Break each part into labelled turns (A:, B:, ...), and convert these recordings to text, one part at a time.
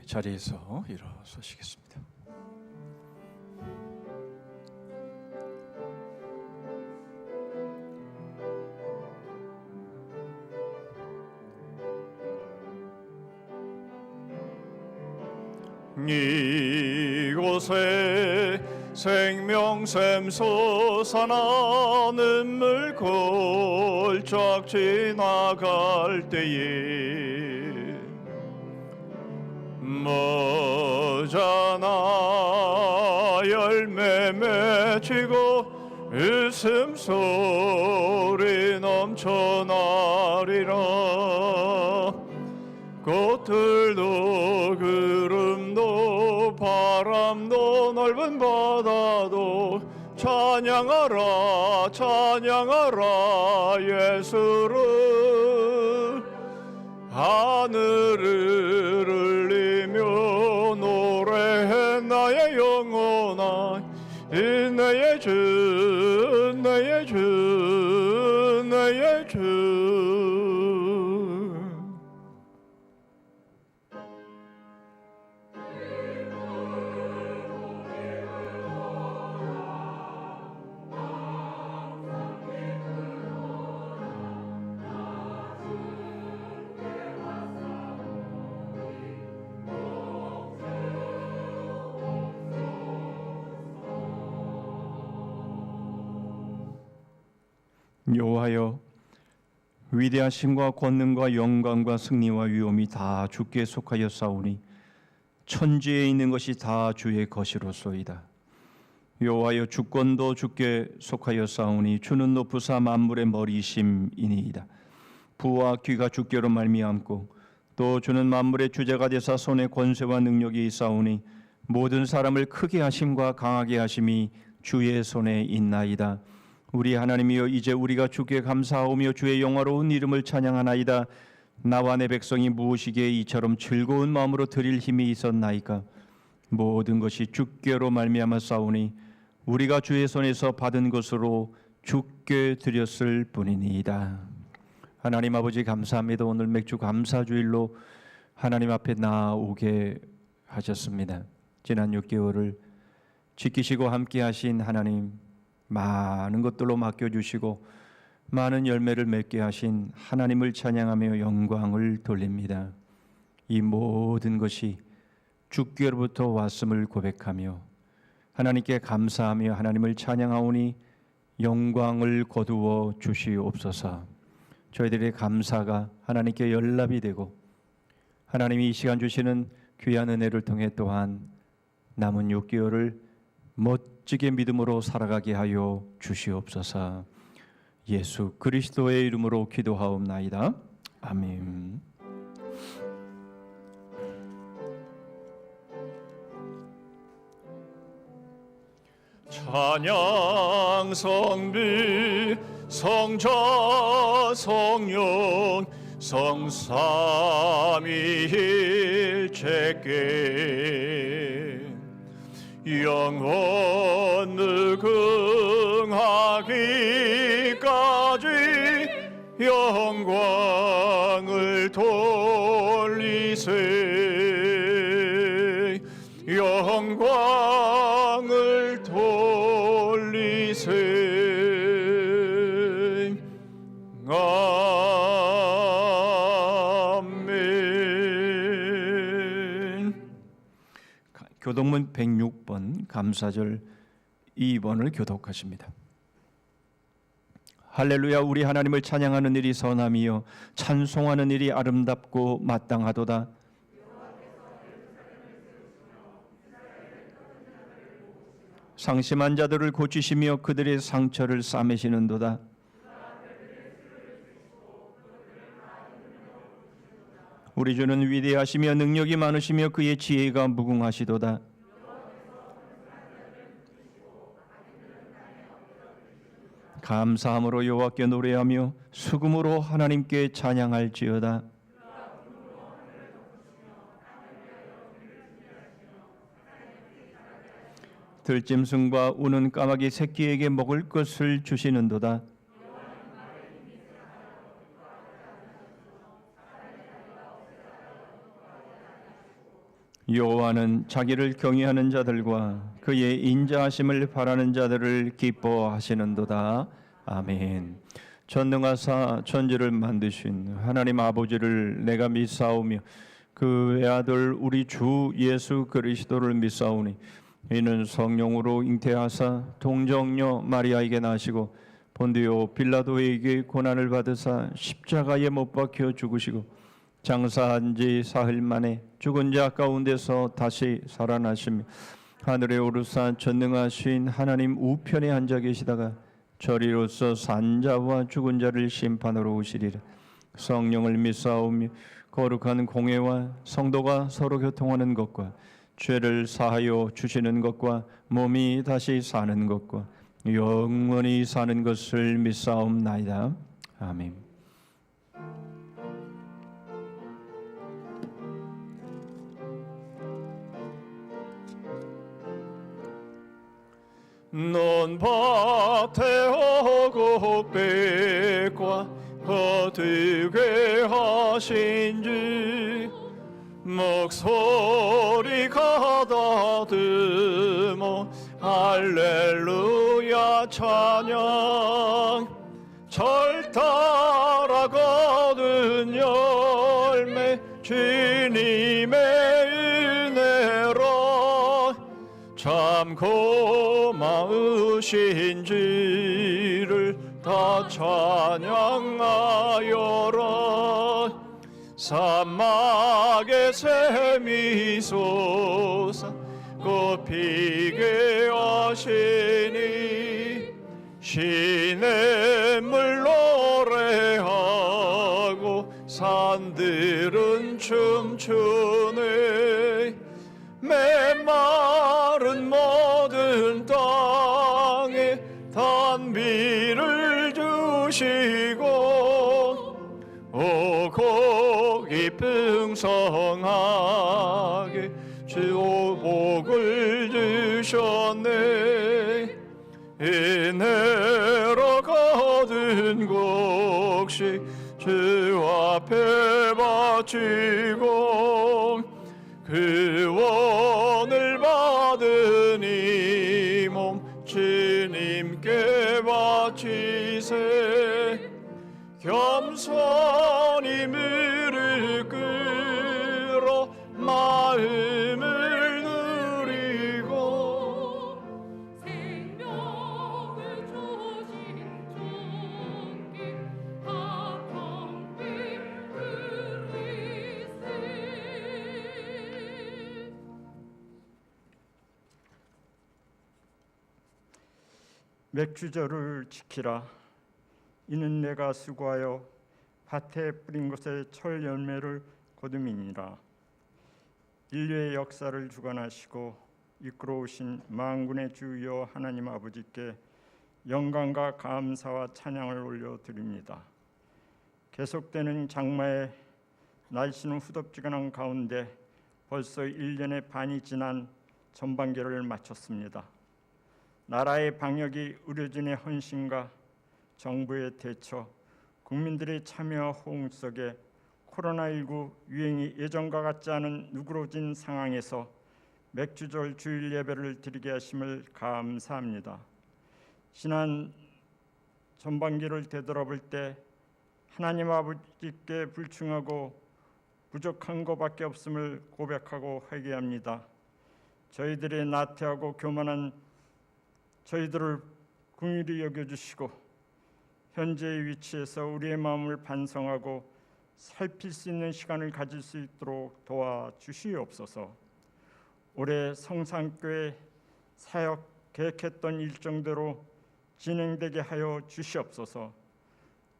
A: 자리에서 일어서시겠습니다. 이곳에 생명샘 솟아나는 물 골짝 지나갈 때에 머자나 열매 맺히고 웃음소리 넘쳐나리라. 꽃들도 구름도 바람도 넓은 바다도 찬양하라 찬양하라 예수를. 하늘을 울리며 노래해 나의 영혼아 나의 주 나의 주 나의 주. 여호와여, 위대하심과 권능과 영광과 승리와 위엄이 다 주께 속하였사오니 천지에 있는 것이 다 주의 것이로소이다. 여호와여, 주권도 주께 속하였사오니 주는 높으사 만물의 머리심이니이다. 부와 귀가 주께로 말미암고 또 주는 만물의 주제가 되사 손에 권세와 능력이 있사오니 모든 사람을 크게 하심과 강하게 하심이 주의 손에 있나이다. 우리 하나님이여, 이제 우리가 주께 감사하오며 주의 영화로운 이름을 찬양하나이다. 나와 내 백성이 무엇이기에 이처럼 즐거운 마음으로 드릴 힘이 있었나이까. 모든 것이 주께로 말미암아 싸우니 우리가 주의 손에서 받은 것으로 주께 드렸을 뿐이니이다. 하나님 아버지, 감사합니다. 오늘 맥주 감사주일로 하나님 앞에 나오게 하셨습니다. 지난 6개월을 지키시고 함께 하신 하나님, 많은 것들로 맡겨주시고 많은 열매를 맺게 하신 하나님을 찬양하며 영광을 돌립니다. 이 모든 것이 주께로부터 왔음을 고백하며 하나님께 감사하며 하나님을 찬양하오니 영광을 거두어 주시옵소서. 저희들의 감사가 하나님께 연락이 되고 하나님이 이 시간 주시는 귀한 은혜를 통해 또한 남은 6개월을 멋지게 믿음으로 살아가게 하여 주시옵소서. 예수 그리스도의 이름으로 기도하옵나이다. 아멘. 찬양 성비 성자 성령 성삼위일체께 영원 무궁하기까지 영광을 돌리세 영광을 돌리세. 아멘. 교독문 106번 감사절 2번을 교독하십니다. 할렐루야. 우리 하나님을 찬양하는 일이 선함이요 찬송하는 일이 아름답고 마땅하도다. 상심한 자들을 고치시며 그들의 상처를 싸매시는도다. 우리 주는 위대하시며 능력이 많으시며 그의 지혜가 무궁하시도다. 감사함으로 여호와께 노래하며 수금으로 하나님께 찬양할지어다. 들짐승과 우는 까마귀 새끼에게 먹을 것을 주시는도다. 여호와는 자기를 경외하는 자들과 그의 인자하심을 바라는 자들을 기뻐하시는도다. 아멘. 전능하사 천지를 만드신 하나님 아버지를 내가 믿사오며 그 외아들 우리 주 예수 그리스도를 믿사오니 이는 성령으로 잉태하사 동정녀 마리아에게 나시고 본디오 빌라도에게 고난을 받으사 십자가에 못 박혀 죽으시고 장사한 지 사흘 만에 죽은 자 가운데서 다시 살아나시며 하늘에 오르사 전능하신 하나님 우편에 앉아 계시다가 저리로서 산자와 죽은 자를 심판하러 오시리라. 성령을 믿사오며 거룩한 공회와 성도가 서로 교통하는 것과 죄를 사하여 주시는 것과 몸이 다시 사는 것과 영원히 사는 것을 믿사옵나이다. 아멘. 넌 밭에 어곡백과 거두게 하신지 목소리 가다듬어 할렐루야 찬양 절 따라 거둔 열매 주님의 은혜라 참 고마우신지를 다 찬양하여라. 사막에 샘이 솟아 꽃피게 하시니 시냇물 노래하고 산들은 춤추네. 메마른 모든 땅에 단비를 주시고 오곡이 풍성하게 주 복을 주셨네. 은혜로 거둔 곡식 주 앞에 바치고 구원을 받은 이 몸 주님께 바치세. 겸손히 무릎 꿇어 마음을 누리고
B: 생명을 주신 주께 합성히 그리세.
C: 맥주절을 지키라. 이는 내가 수고하여 밭에 뿌린 곳에 철 열매를 거둠이니라. 인류의 역사를 주관하시고 이끌어오신 만군의 주여 하나님 아버지께 영광과 감사와 찬양을 올려드립니다. 계속되는 장마에 날씨는 후덥지근한 가운데 벌써 1년의 반이 지난 전반기를 마쳤습니다. 나라의 방역이 의료진의 헌신과 정부의 대처, 국민들의 참여와 호응 속에 코로나19 유행이 예전과 같지 않은 누그러진 상황에서 맥주절 주일 예배를 드리게 하심을 감사합니다. 지난 전반기를 되돌아볼 때 하나님 아버지께 불충하고 부족한 것밖에 없음을 고백하고 회개합니다. 저희들의 나태하고 교만한 저희들을 긍휼히 여겨주시고 현재의 위치에서 우리의 마음을 반성하고 살필 수 있는 시간을 가질 수 있도록 도와주시옵소서. 올해 성산교회 사역 계획했던 일정대로 진행되게 하여 주시옵소서.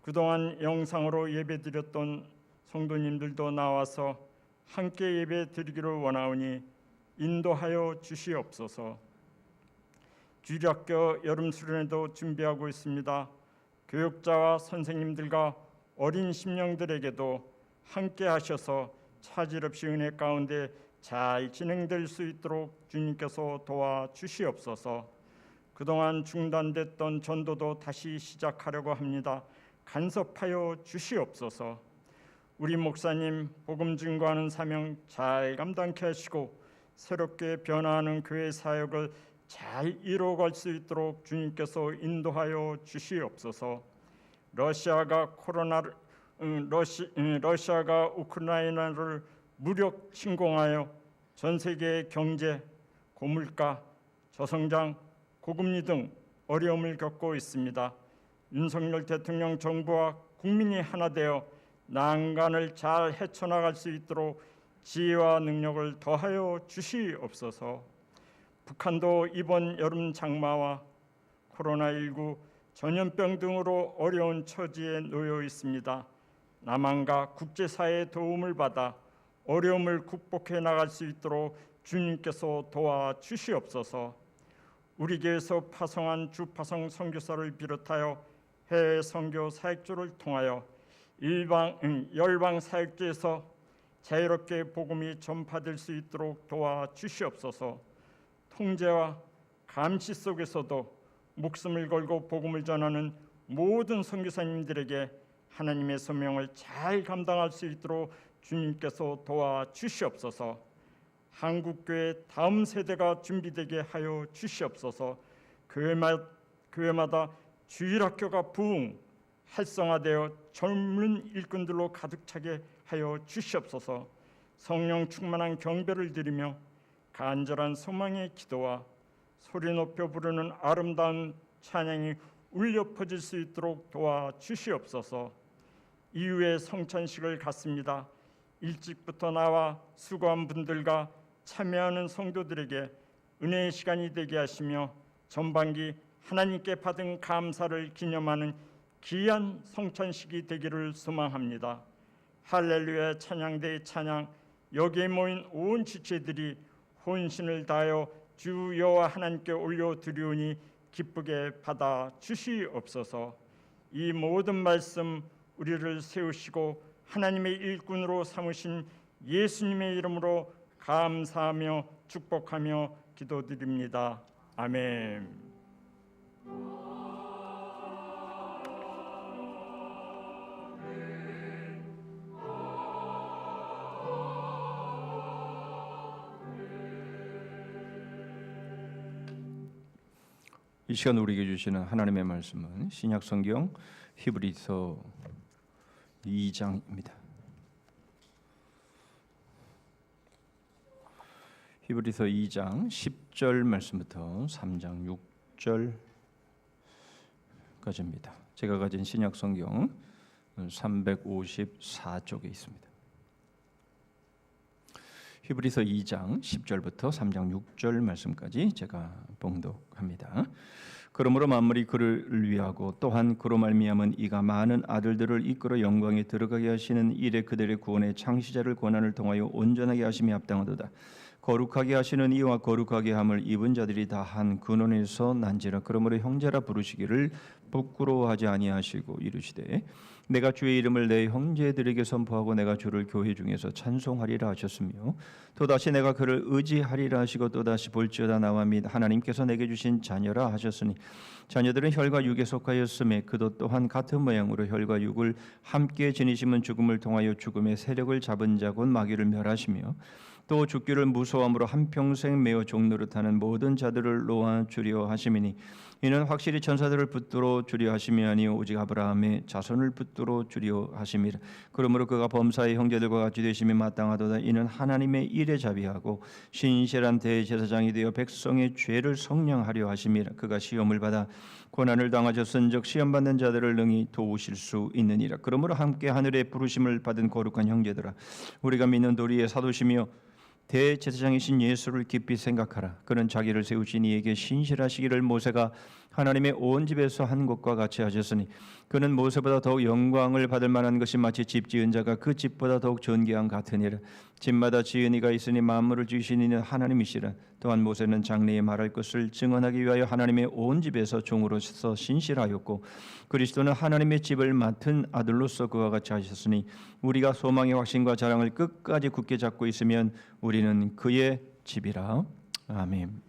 C: 그동안 영상으로 예배드렸던 성도님들도 나와서 함께 예배드리기를 원하오니 인도하여 주시옵소서. 주일학교 여름 수련회도 준비하고 있습니다. 교육자와 선생님들과 어린 심령들에게도 함께 하셔서 차질 없이 은혜 가운데 잘 진행될 수 있도록 주님께서 도와주시옵소서. 그동안 중단됐던 전도도 다시 시작하려고 합니다. 간섭하여 주시옵소서. 우리 목사님 복음 증거하는 사명 잘 감당케 하시고 새롭게 변화하는 교회 사역을 잘 이루어갈 수 있도록 주님께서 인도하여 주시옵소서. 러시아가 우크라이나를 무력 침공하여 전 세계의 경제, 고물가, 저성장, 고금리 등 어려움을 겪고 있습니다. 윤석열 대통령 정부와 국민이 하나 되어 난간을 잘 헤쳐나갈 수 있도록 지혜와 능력을 더하여 주시옵소서. 북한도 이번 여름 장마와 코로나19 전염병 등으로 어려운 처지에 놓여 있습니다. 남한과 국제사회의 도움을 받아 어려움을 극복해 나갈 수 있도록 주님께서 도와주시옵소서. 우리 교회에서 파송한 주파송 선교사를 비롯하여 해외 선교 사역조를 통하여 열방 사역지에서 자유롭게 복음이 전파될 수 있도록 도와주시옵소서. 통제와 감시 속에서도 목숨을 걸고 복음을 전하는 모든 선교사님들에게 하나님의 소명을 잘 감당할 수 있도록 주님께서 도와주시옵소서. 한국교회 다음 세대가 준비되게 하여 주시옵소서. 교회마다 주일학교가 부흥 활성화되어 젊은 일꾼들로 가득 차게 하여 주시옵소서. 성령 충만한 경배를 드리며 간절한 소망의 기도와 소리 높여 부르는 아름다운 찬양이 울려 퍼질 수 있도록 도와주시옵소서. 이후에 성찬식을 갖습니다. 일찍부터 나와 수고한 분들과 참여하는 성도들에게 은혜의 시간이 되게 하시며 전반기 하나님께 받은 감사를 기념하는 귀한 성찬식이 되기를 소망합니다. 할렐루야 찬양대의 찬양, 여기에 모인 온 지체들이 혼신을 다하여 주 여호와 하나님께 올려드리오니 기쁘게 받아 주시옵소서. 이 모든 말씀 우리를 세우시고 하나님의 일꾼으로 삼으신 예수님의 이름으로 감사하며 축복하며 기도드립니다. 아멘.
A: 이 시간 우리에게 주시는 하나님의 말씀은 신약 성경 히브리서 2장입니다. 히브리서 2장 10절 말씀부터 3장 6절까지입니다. 제가 가진 신약 성경 354쪽에 있습니다. 히브리서 2장 10절부터 3장 6절 말씀까지 제가 봉독합니다. 그러므로 만물이 그를 위하고 또한 그로 말미암은 이가 많은 아들들을 이끌어 영광에 들어가게 하시는 일에 그들의 구원의 창시자를 고난을 통하여 온전하게 하심이 합당하도다. 거룩하게 하시는 이와 거룩하게 함을 입은 자들이 다 한 근원에서 난지라. 그러므로 형제라 부르시기를 부끄러워하지 아니하시고 이르시되 내가 주의 이름을 내 형제들에게 선포하고 내가 주를 교회 중에서 찬송하리라 하셨으며 또다시 내가 그를 의지하리라 하시고 또다시 볼지어다 나와 및 하나님께서 내게 주신 자녀라 하셨으니 자녀들은 혈과 육에 속하였음에 그도 또한 같은 모양으로 혈과 육을 함께 지니심은 죽음을 통하여 죽음의 세력을 잡은 자 곧 마귀를 멸하시며 또 죽기를 무서워함으로 한평생 매어 종노릇하는 모든 자들을 놓아주려 하심이니 이는 확실히 천사들을 붙들어 주려 하심이 아니요 오직 아브라함의 자손을 붙들어 주려 하심이라. 그러므로 그가 범사의 형제들과 같이 되심이 마땅하도다. 이는 하나님의 일에 자비하고 신실한 대제사장이 되어 백성의 죄를 성량하려 하심이라. 그가 시험을 받아 고난을 당하셨은즉 시험 받는 자들을 능히 도우실 수 있느니라. 그러므로 함께 하늘의 부르심을 받은 거룩한 형제들아, 우리가 믿는 도리의 사도시며 대제사장이신 예수를 깊이 생각하라. 그는 자기를 세우신 이에게 신실하시기를 모세가 하나님의 온 집에서 한 것과 같이 하셨으니 그는 모세보다 더욱 영광을 받을 만한 것이 마치 집 지은 자가 그 집보다 더욱 존귀한 같으니라. 집마다 지은 이가 있으니 만물을 지으신 이는 하나님이시라. 또한 모세는 장래에 말할 것을 증언하기 위하여 하나님의 온 집에서 종으로서 신실하였고 그리스도는 하나님의 집을 맡은 아들로서 그와 같이 하셨으니 우리가 소망의 확신과 자랑을 끝까지 굳게 잡고 있으면 우리는 그의 집이라. 아멘.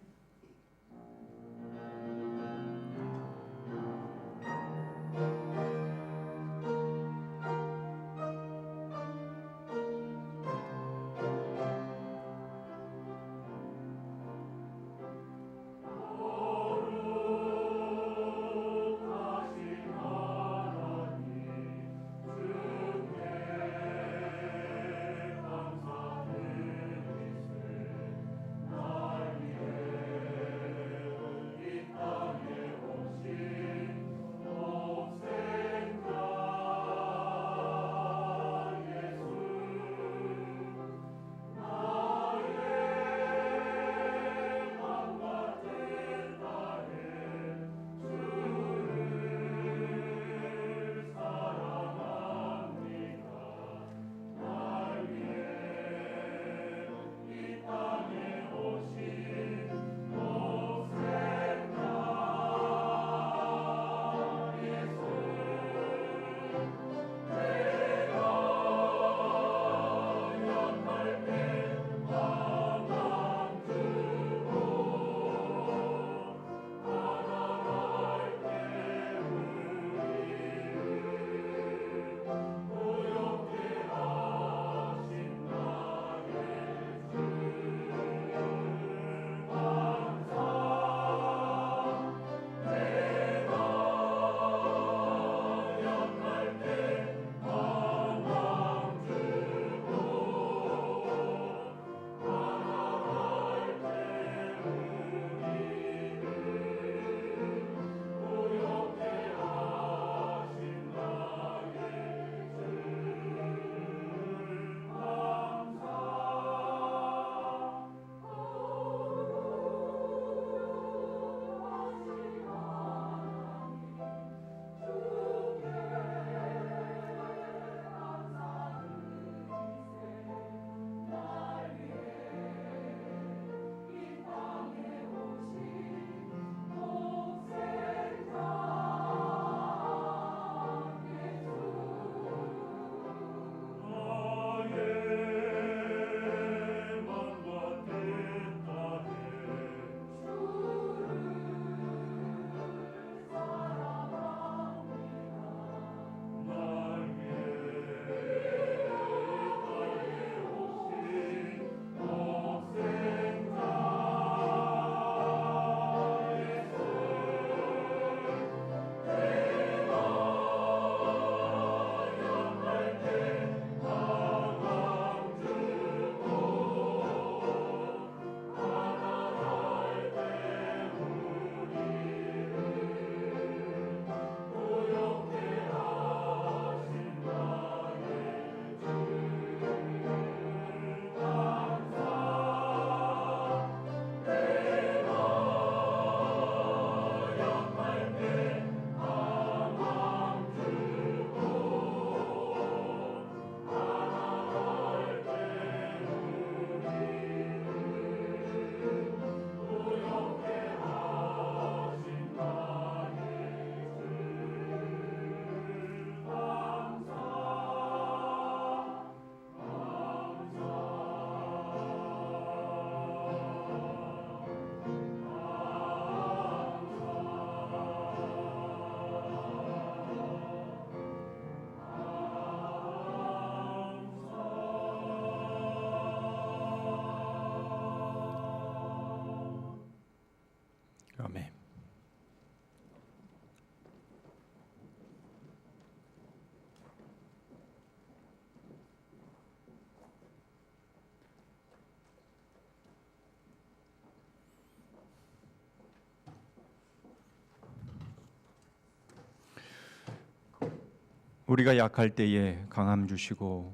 A: 우리가 약할 때에 강함 주시고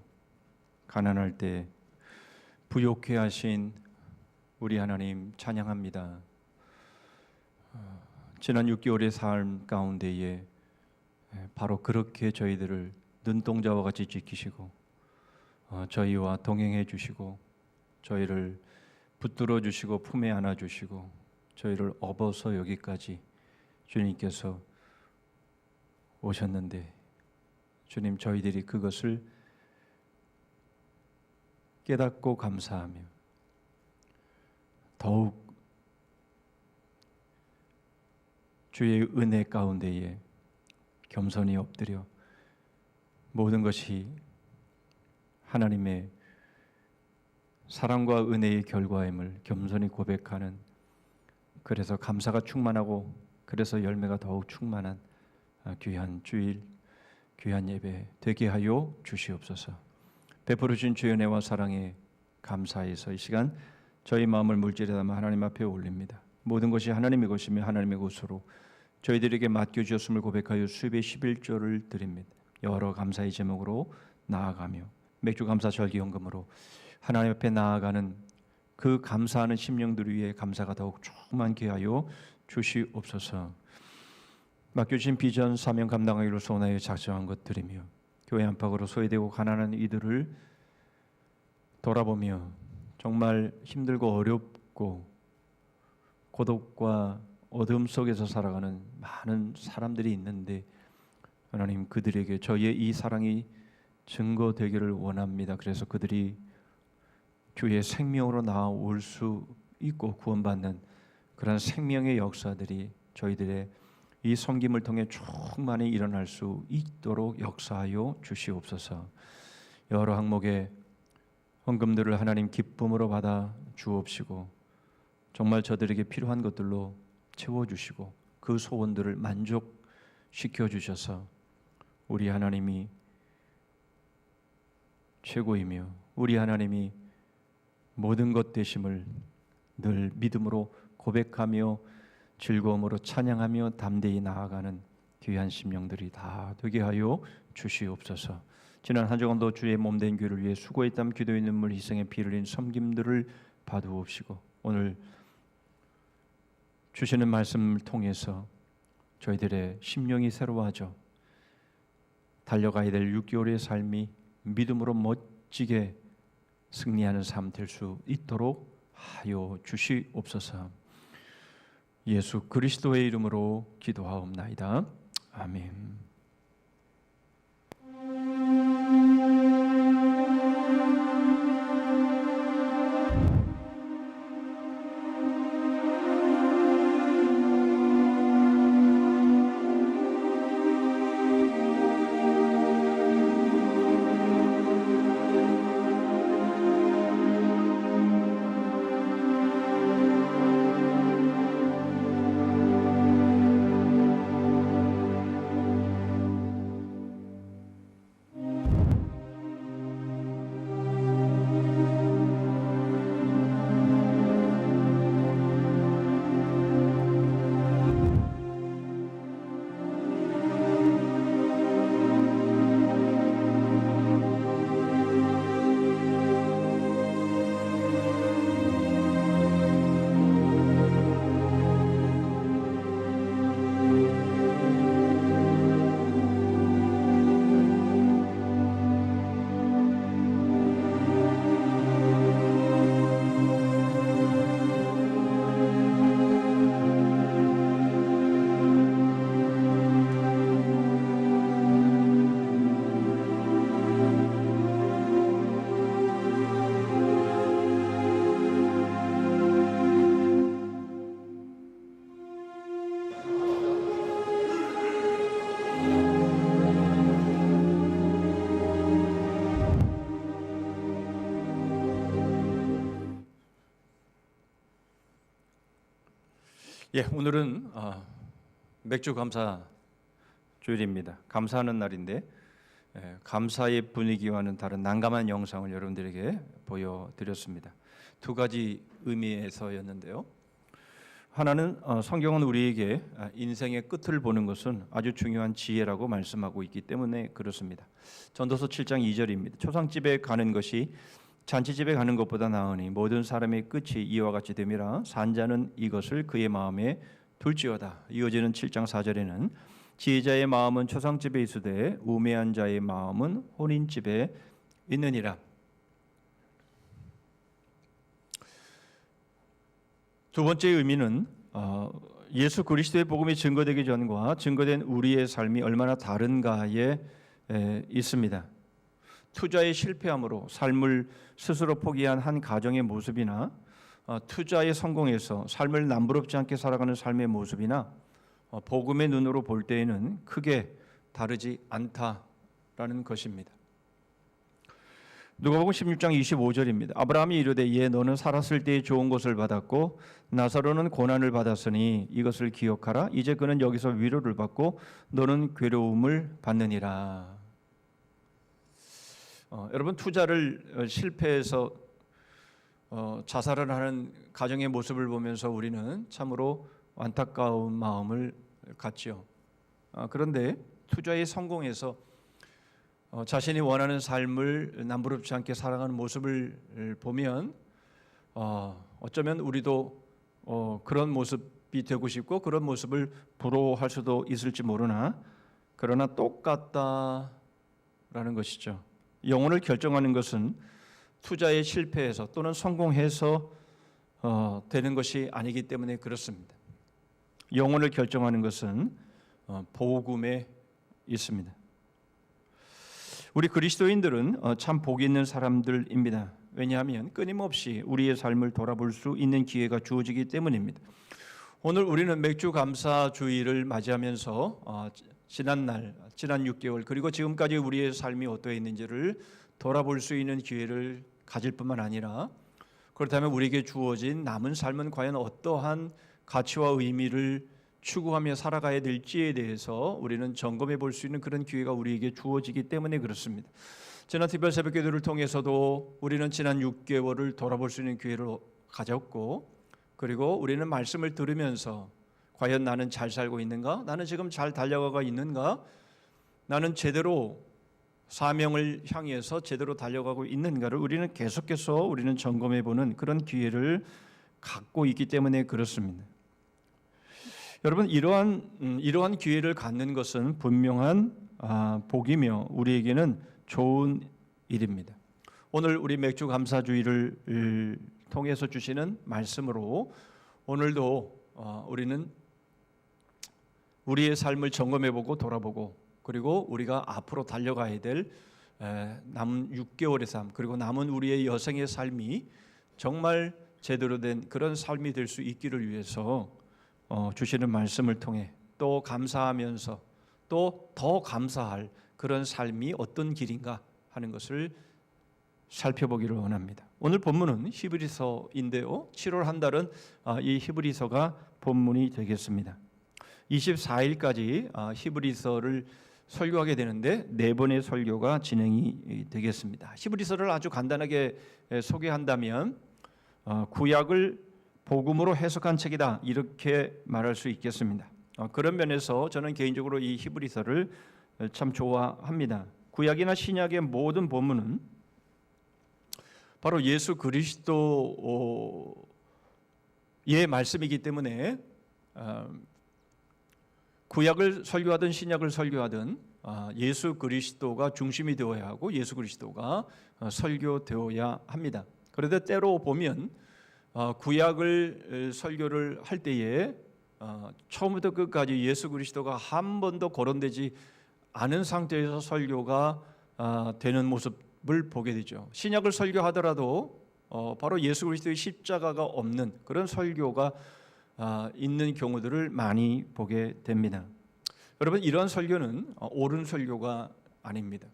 A: 가난할 때 부욕해 하신 우리 하나님 찬양합니다. 지난 6개월의 삶 가운데에 바로 그렇게 저희들을 눈동자와 같이 지키시고 저희와 동행해 주시고 저희를 붙들어 주시고 품에 안아 주시고 저희를 업어서 여기까지 주님께서 오셨는데 주님, 저희들이 그것을 깨닫고 감사하며 더욱 주의 은혜 가운데에 겸손히 엎드려 모든 것이 하나님의 사랑과 은혜의 결과임을 겸손히 고백하는, 그래서 감사가 충만하고 그래서 열매가 더욱 충만한 귀한 주일, 귀한 예배 되게 하여 주시옵소서. 베풀어 주신 주의 은혜와 사랑에 감사해서 이 시간 저희 마음을 물질에 담아 하나님 앞에 올립니다. 모든 것이 하나님의 것이며 하나님의 것으로 저희들에게 맡겨주셨음을 고백하여 수입의 11조를 드립니다. 여러 감사의 제목으로 나아가며 맥주 감사 절기 헌금으로 하나님 앞에 나아가는 그 감사하는 심령들 위해 감사가 더욱 충만케 하여 주시옵소서. 맡겨주신 비전 사명 감당하기로 소원하여 작정한 것들이며 교회 안팎으로 소외되고 가난한 이들을 돌아보며 정말 힘들고 어렵고 고독과 어둠 속에서 살아가는 많은 사람들이 있는데 하나님, 그들에게 저희의 이 사랑이 증거되기를 원합니다. 그래서 그들이 주의 생명으로 나올 수 있고 구원받는 그런 생명의 역사들이 저희들의 이 섬김을 통해 충만히 일어날 수 있도록 역사하여 주시옵소서. 여러 항목의 헌금들을 하나님 기쁨으로 받아 주옵시고 정말 저들에게 필요한 것들로 채워주시고 그 소원들을 만족시켜 주셔서 우리 하나님이 최고이며 우리 하나님이 모든 것 되심을 늘 믿음으로 고백하며 즐거움으로 찬양하며 담대히 나아가는 귀한 심령들이 다 되게 하여 주시옵소서. 지난 한 주간도 주의 몸된 교회를 위해 수고의 땀, 기도의 눈물, 희생의 피를 흘린 섬김들을 받으옵시고 오늘 주시는 말씀을 통해서 저희들의 심령이 새로워져 달려가야 될 6개월의 삶이 믿음으로 멋지게 승리하는 삶 될 수 있도록 하여 주시옵소서. 예수 그리스도의 이름으로 기도하옵나이다. 아멘. 오늘은 맥주 감사 주일입니다. 감사하는 날인데 감사의 분위기와는 다른 난감한 영상을 여러분들에게 보여드렸습니다. 두 가지 의미에서였는데요. 하나는 성경은 우리에게 인생의 끝을 보는 것은 아주 중요한 지혜라고 말씀하고 있기 때문에 그렇습니다. 전도서 7장 2절입니다. 초상집에 가는 것이 잔치집에 가는 것보다 나으니 모든 사람의 끝이 이와 같이 됨이라. 산자는 이것을 그의 마음에 둘지어다. 이어지는 7장 4절에는 지혜자의 마음은 초상집에 있으되 우매한 자의 마음은 혼인집에 있느니라. 두 번째 의미는 예수 그리스도의 복음이 증거되기 전과 증거된 우리의 삶이 얼마나 다른가에 있습니다. 투자에 실패함으로 삶을 스스로 포기한 한 가정의 모습이나 투자에 성공해서 삶을 남부럽지 않게 살아가는 삶의 모습이나 복음의 눈으로 볼 때에는 크게 다르지 않다라는 것입니다. 누가복음 16장 25절입니다. 아브라함이 이르되 예 너는 살았을 때에 좋은 것을 받았고 나사로는 고난을 받았으니 이것을 기억하라. 이제 그는 여기서 위로를 받고 너는 괴로움을 받느니라. 여러분 투자를 실패해서 자살을 하는 가정의 모습을 보면서 우리는 참으로 안타까운 마음을 갖지요. 그런데 투자에 성공해서 자신이 원하는 삶을 남부럽지 않게 살아가는 모습을 보면 어쩌면 우리도 그런 모습이 되고 싶고 그런 모습을 부러워할 수도 있을지 모르나 그러나 똑같다라는 것이죠. 영혼을 결정하는 것은 투자에 실패해서 또는 성공해서 되는 것이 아니기 때문에 그렇습니다. 영혼을 결정하는 것은 복음에 있습니다. 우리 그리스도인들은 참 복이 있는 사람들입니다. 왜냐하면 끊임없이 우리의 삶을 돌아볼 수 있는 기회가 주어지기 때문입니다. 오늘 우리는 맥주 감사 주일을 맞이하면서 지난 6개월 그리고 지금까지 우리의 삶이 어떠해 있는지를 돌아볼 수 있는 기회를 가질 뿐만 아니라 그렇다면 우리에게 주어진 남은 삶은 과연 어떠한 가치와 의미를 추구하며 살아가야 될지에 대해서 우리는 점검해 볼 수 있는 그런 기회가 우리에게 주어지기 때문에 그렇습니다. 지난 특별 새벽기도를 통해서도 우리는 지난 6개월을 돌아볼 수 있는 기회를 가졌고 그리고 우리는 말씀을 들으면서 과연 나는 잘 살고 있는가? 나는 지금 잘 달려가고 있는가? 나는 제대로 사명을 향해서 제대로 달려가고 있는가를 우리는 계속해서 우리는 점검해 보는 그런 기회를 갖고 있기 때문에 그렇습니다. 여러분 이러한 기회를 갖는 것은 분명한 복이며 우리에게는 좋은 일입니다. 오늘 우리 맥주 감사주의를 통해서 주시는 말씀으로 오늘도 우리는 우리의 삶을 점검해보고 돌아보고 그리고 우리가 앞으로 달려가야 될 남은 6개월의 삶 그리고 남은 우리의 여생의 삶이 정말 제대로 된 그런 삶이 될 수 있기를 위해서 주시는 말씀을 통해 또 감사하면서 또 더 감사할 그런 삶이 어떤 길인가 하는 것을 살펴보기를 원합니다. 오늘 본문은 히브리서인데요. 7월 한 달은 이 히브리서가 본문이 되겠습니다. 24일까지 히브리서를 설교하게 되는데 4번의 설교가 진행이 되겠습니다. 히브리서를 아주 간단하게 소개한다면 구약을 복음으로 해석한 책이다 이렇게 말할 수 있겠습니다. 그런 면에서 저는 개인적으로 이 히브리서를 참 좋아합니다. 구약이나 신약의 모든 본문은 바로 예수 그리스도의 말씀이기 때문에 구약을 설교하든 신약을 설교하든 예수 그리스도가 중심이 되어야 하고 예수 그리스도가 설교되어야 합니다. 그런데 때로 보면 구약을 설교를 할 때에 처음부터 끝까지 예수 그리스도가 한 번도 거론되지 않은 상태에서 설교가 되는 모습을 보게 되죠. 신약을 설교하더라도 바로 예수 그리스도의 십자가가 없는 그런 설교가 있는 경우들을 많이 보게 됩니다. 여러분 이러한 설교는 옳은 설교가 아닙니다.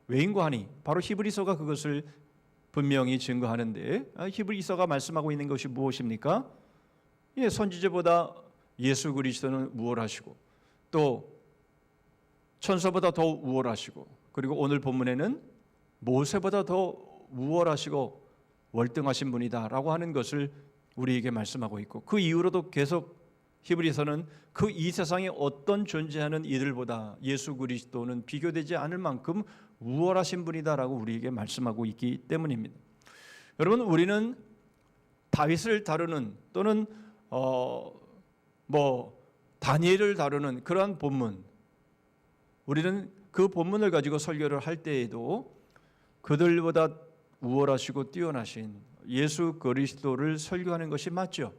A: 왜인고 하니 바로 히브리서가 그것을 분명히 증거하는데 히브리서가 말씀하고 있는 것이 무엇입니까? 선지자보다 예수 그리스도는 우월하시고 또 천사보다 더 우월하시고 그리고 오늘 본문에는 모세보다 더 우월하시고 월등하신 분이다라고 하는 것을 우리에게 말씀하고 있고, 그 이후로도 계속 히브리서는 그 이 세상에 어떤 존재하는 이들보다 예수 그리스도는 비교되지 않을 만큼 우월하신 분이다라고 우리에게 말씀하고 있기 때문입니다. 여러분, 우리는 다윗을 다루는 또는 다니엘을 다루는 그러한 본문, 우리는 그 본문을 가지고 설교를 할 때에도 그들보다 우월하시고 뛰어나신 예수 그리스도를 설교하는 것이 맞죠.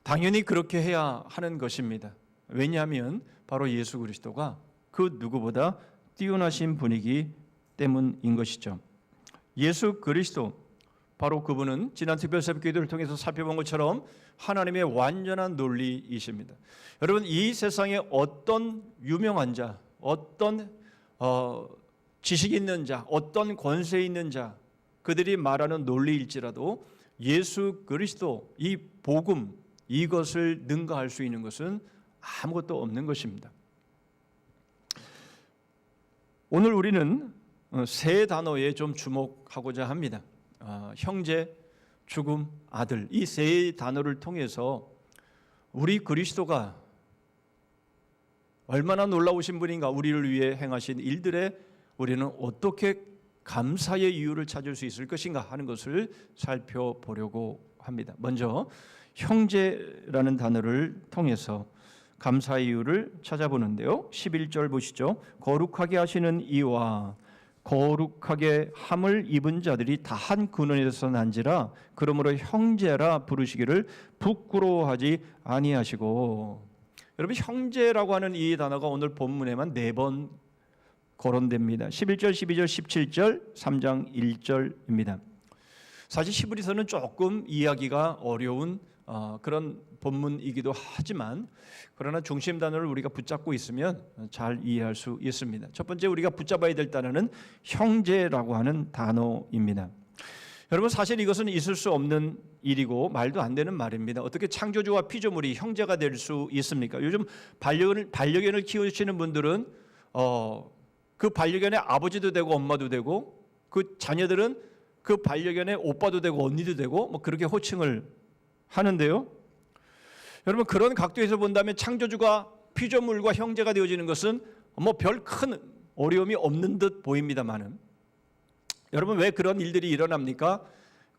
A: 당연히 그렇게 해야 하는 것입니다. 왜냐하면 바로 예수 그리스도가 그 누구보다 뛰어나신 분이기 때문인 것이죠. 예수 그리스도, 바로 그분은 지난 특별새벽기도를 통해서 살펴본 것처럼 하나님의 완전한 논리이십니다. 여러분, 이 세상에 어떤 유명한 자, 어떤 지식 있는 자, 어떤 권세 있는 자, 그들이 말하는 논리일지라도 예수 그리스도, 이 복음, 이것을 능가할 수 있는 것은 아무것도 없는 것입니다. 오늘 우리는 세 단어에 좀 주목하고자 합니다. 형제, 죽음, 아들, 이 세 단어를 통해서 우리 그리스도가 얼마나 놀라우신 분인가, 우리를 위해 행하신 일들에 우리는 어떻게 감사의 이유를 찾을 수 있을 것인가 하는 것을 살펴보려고 합니다. 먼저 형제라는 단어를 통해서 감사의 이유를 찾아보는데요. 11절 보시죠. 거룩하게 하시는 이와 거룩하게 함을 입은 자들이 다 한 근원에서 난지라 그러므로 형제라 부르시기를 부끄러워하지 아니하시고. 여러분, 형제라고 하는 이 단어가 오늘 본문에만 4번 거론됩니다. 11절, 12절, 17절, 3장 1절입니다. 사실 히브리서는 조금 이해하기가 어려운 그런 본문이기도 하지만, 그러나 중심 단어를 우리가 붙잡고 있으면 잘 이해할 수 있습니다. 첫 번째 우리가 붙잡아야 될 단어는 형제라고 하는 단어입니다. 여러분, 사실 이것은 있을 수 없는 일이고 말도 안 되는 말입니다. 어떻게 창조주와 피조물이 형제가 될 수 있습니까? 요즘 반려견을 키우시는 분들은 그 반려견의 아버지도 되고 엄마도 되고, 그 자녀들은 그 반려견의 오빠도 되고 언니도 되고 그렇게 호칭을 하는데요. 여러분, 그런 각도에서 본다면 창조주가 피조물과 형제가 되어지는 것은 별 큰 어려움이 없는 듯 보입니다만은, 여러분, 왜 그런 일들이 일어납니까?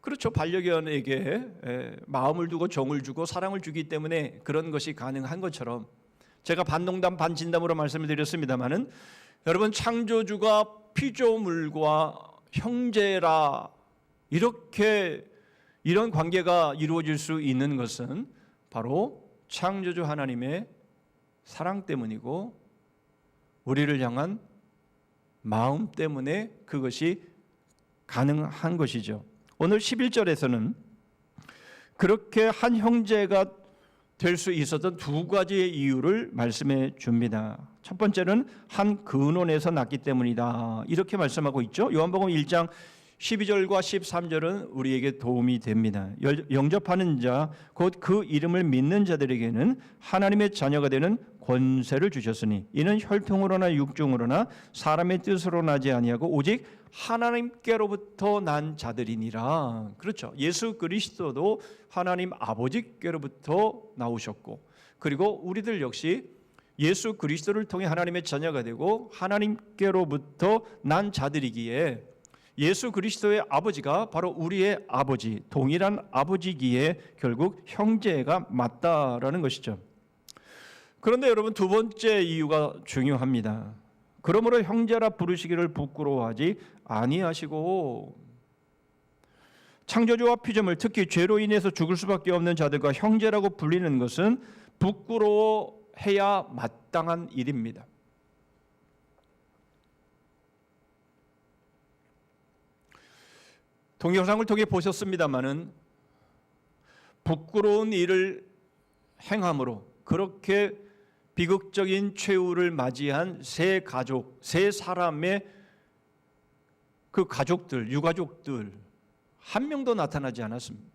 A: 그렇죠. 반려견에게 마음을 두고 정을 주고 사랑을 주기 때문에 그런 것이 가능한 것처럼, 제가 반농담 반진담으로 말씀을 드렸습니다마는, 여러분, 창조주가 피조물과 형제라 이런 관계가 이루어질 수 있는 것은 바로 창조주 하나님의 사랑 때문이고 우리를 향한 마음 때문에 그것이 가능한 것이죠. 오늘 11절에서는 그렇게 한 형제가 될 수 있었던 두 가지의 이유를 말씀해 줍니다. 첫 번째는 한 근원에서 났기 때문이다, 이렇게 말씀하고 있죠. 요한복음 1장 12절과 13절은 우리에게 도움이 됩니다. 영접하는 자, 곧 그 이름을 믿는 자들에게는 하나님의 자녀가 되는 권세를 주셨으니 이는 혈통으로나 육종으로나 사람의 뜻으로 나지 아니하고 오직 하나님께로부터 난 자들이니라. 그렇죠. 예수 그리스도도 하나님 아버지께로부터 나오셨고, 그리고 우리들 역시 예수 그리스도를 통해 하나님의 자녀가 되고 하나님께로부터 난 자들이기에 예수 그리스도의 아버지가 바로 우리의 아버지, 동일한 아버지기에 결국 형제가 맞다라는 것이죠. 그런데 여러분, 두 번째 이유가 중요합니다. 그러므로 형제라 부르시기를 부끄러워하지 아니하시고. 창조주와 피조물, 특히 죄로 인해서 죽을 수밖에 없는 자들과 형제라고 불리는 것은 부끄러워해야 마땅한 일입니다. 동영상을 통해 보셨습니다마는 부끄러운 일을 행함으로 그렇게 비극적인 최후를 맞이한 세 가족, 세 사람의 그 가족들, 유가족들 한 명도 나타나지 않았습니다.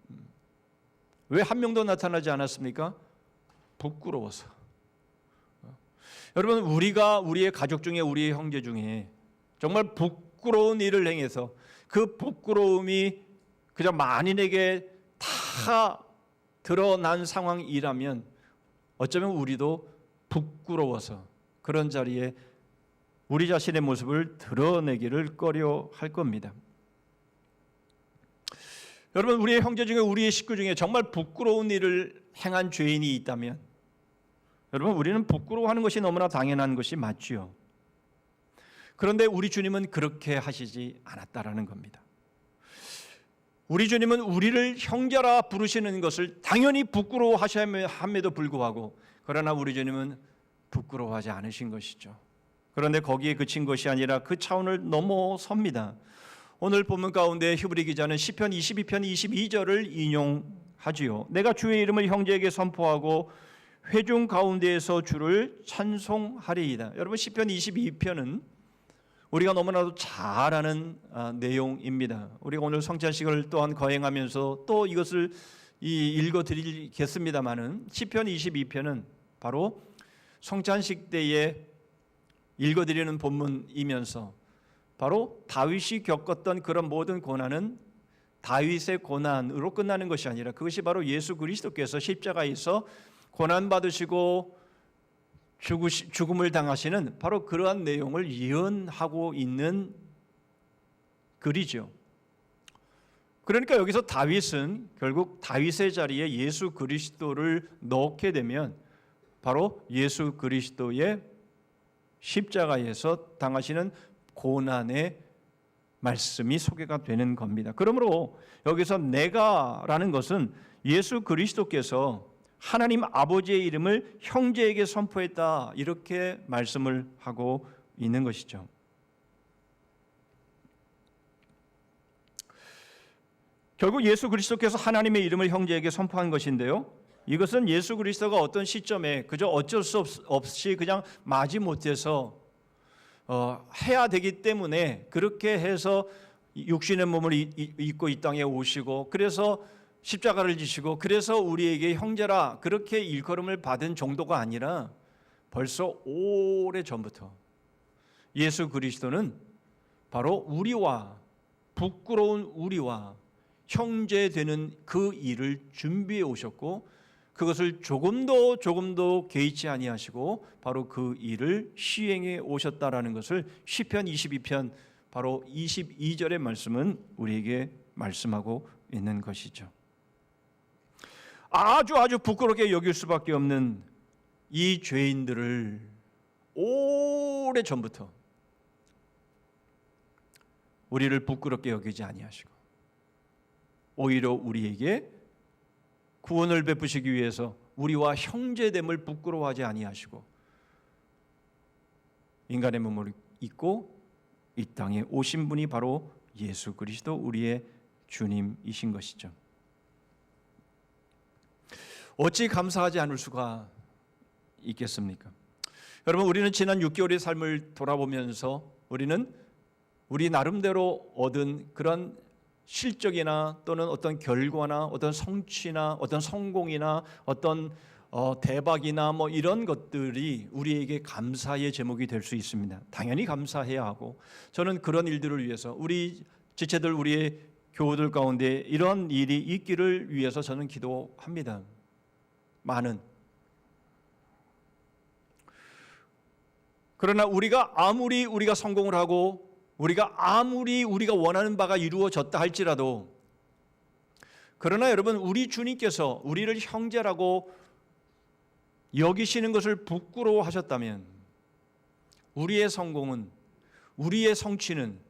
A: 왜 한 명도 나타나지 않았습니까? 부끄러워서. 여러분, 우리가 우리의 가족 중에, 우리의 형제 중에 정말 부끄러운 일을 행해서 그 부끄러움이 그냥 만인에게 다 다 드러난 상황이라면 어쩌면 우리도 부끄러워서 그런 자리에 우리 자신의 모습을 드러내기를 꺼려할 겁니다. 여러분, 우리의 형제 중에 우리의 식구 중에 정말 부끄러운 일을 행한 죄인이 있다면 여러분, 우리는 부끄러워하는 것이 너무나 당연한 것이 맞지요. 그런데 우리 주님은 그렇게 하시지 않았다라는 겁니다. 우리 주님은 우리를 형제라 부르시는 것을 당연히 부끄러워하심에도 불구하고 그러나 우리 주님은 부끄러워하지 않으신 것이죠. 그런데 거기에 그친 것이 아니라 그 차원을 넘어섭니다. 오늘 본문 가운데 히브리 기자는 시편 22편 22절을 인용하지요. 내가 주의 이름을 형제에게 선포하고 회중 가운데에서 주를 찬송하리이다. 여러분, 시편 22편은 우리가 너무나도 잘 아는 내용입니다. 우리가 오늘 성찬식을 또한 거행하면서 또 이것을 읽어드리겠습니다마는 시편 22편은 바로 성찬식 때에 읽어드리는 본문이면서 바로 다윗이 겪었던 그런 모든 고난은 다윗의 고난으로 끝나는 것이 아니라 그것이 바로 예수 그리스도께서 십자가에서 고난받으시고 죽음을 당하시는 바로 그러한 내용을 예언하고 있는 글이죠. 그러니까 여기서 다윗은 결국 다윗의 자리에 예수 그리스도를 넣게 되면 바로 예수 그리스도의 십자가에서 당하시는 고난의 말씀이 소개가 되는 겁니다. 그러므로 여기서 내가라는 것은 예수 그리스도께서 하나님 아버지의 이름을 형제에게 선포했다, 이렇게 말씀을 하고 있는 것이죠. 결국 예수 그리스도께서 하나님의 이름을 형제에게 선포한 것인데요, 이것은 예수 그리스도가 어떤 시점에 그저 어쩔 수 없이 그냥 마지못해서 해야 되기 때문에 그렇게 해서 육신의 몸을 입고 이 땅에 오시고 그래서 십자가를 지시고 그래서 우리에게 형제라 그렇게 일컬음을 받은 정도가 아니라 벌써 오래전부터 예수 그리스도는 바로 우리와 부끄러운 우리와 형제되는 그 일을 준비해 오셨고 그것을 조금도 개의치 아니하시고 바로 그 일을 시행해 오셨다라는 것을 시편 22편 바로 22절의 말씀은 우리에게 말씀하고 있는 것이죠. 아주 부끄럽게 여길 수밖에 없는 이 죄인들을 오래전부터 우리를 부끄럽게 여기지 아니하시고 오히려 우리에게 구원을 베푸시기 위해서 우리와 형제됨을 부끄러워하지 아니하시고 인간의 몸을 입고 이 땅에 오신 분이 바로 예수 그리스도 우리의 주님이신 것이죠. 어찌 감사하지 않을 수가 있겠습니까? 여러분, 우리는 지난 6개월의 삶을 돌아보면서 우리는 우리 나름대로 얻은 그런 실적이나 또는 어떤 결과나 어떤 성취나 어떤 성공이나 어떤 대박이나 뭐 이런 것들이 우리에게 감사의 제목이 될 수 있습니다. 당연히 감사해야 하고 저는 그런 일들을 위해서 우리 지체들 우리의 교우들 가운데 이런 일이 있기를 위해서 저는 기도합니다. 그러나 우리가 아무리 우리가 성공을 하고 우리가 아무리 우리가 원하는 바가 이루어졌다 할지라도 그러나 여러분, 우리 주님께서 우리를 형제라고 여기시는 것을 부끄러워하셨다면 우리의 성공은, 우리의 성취는,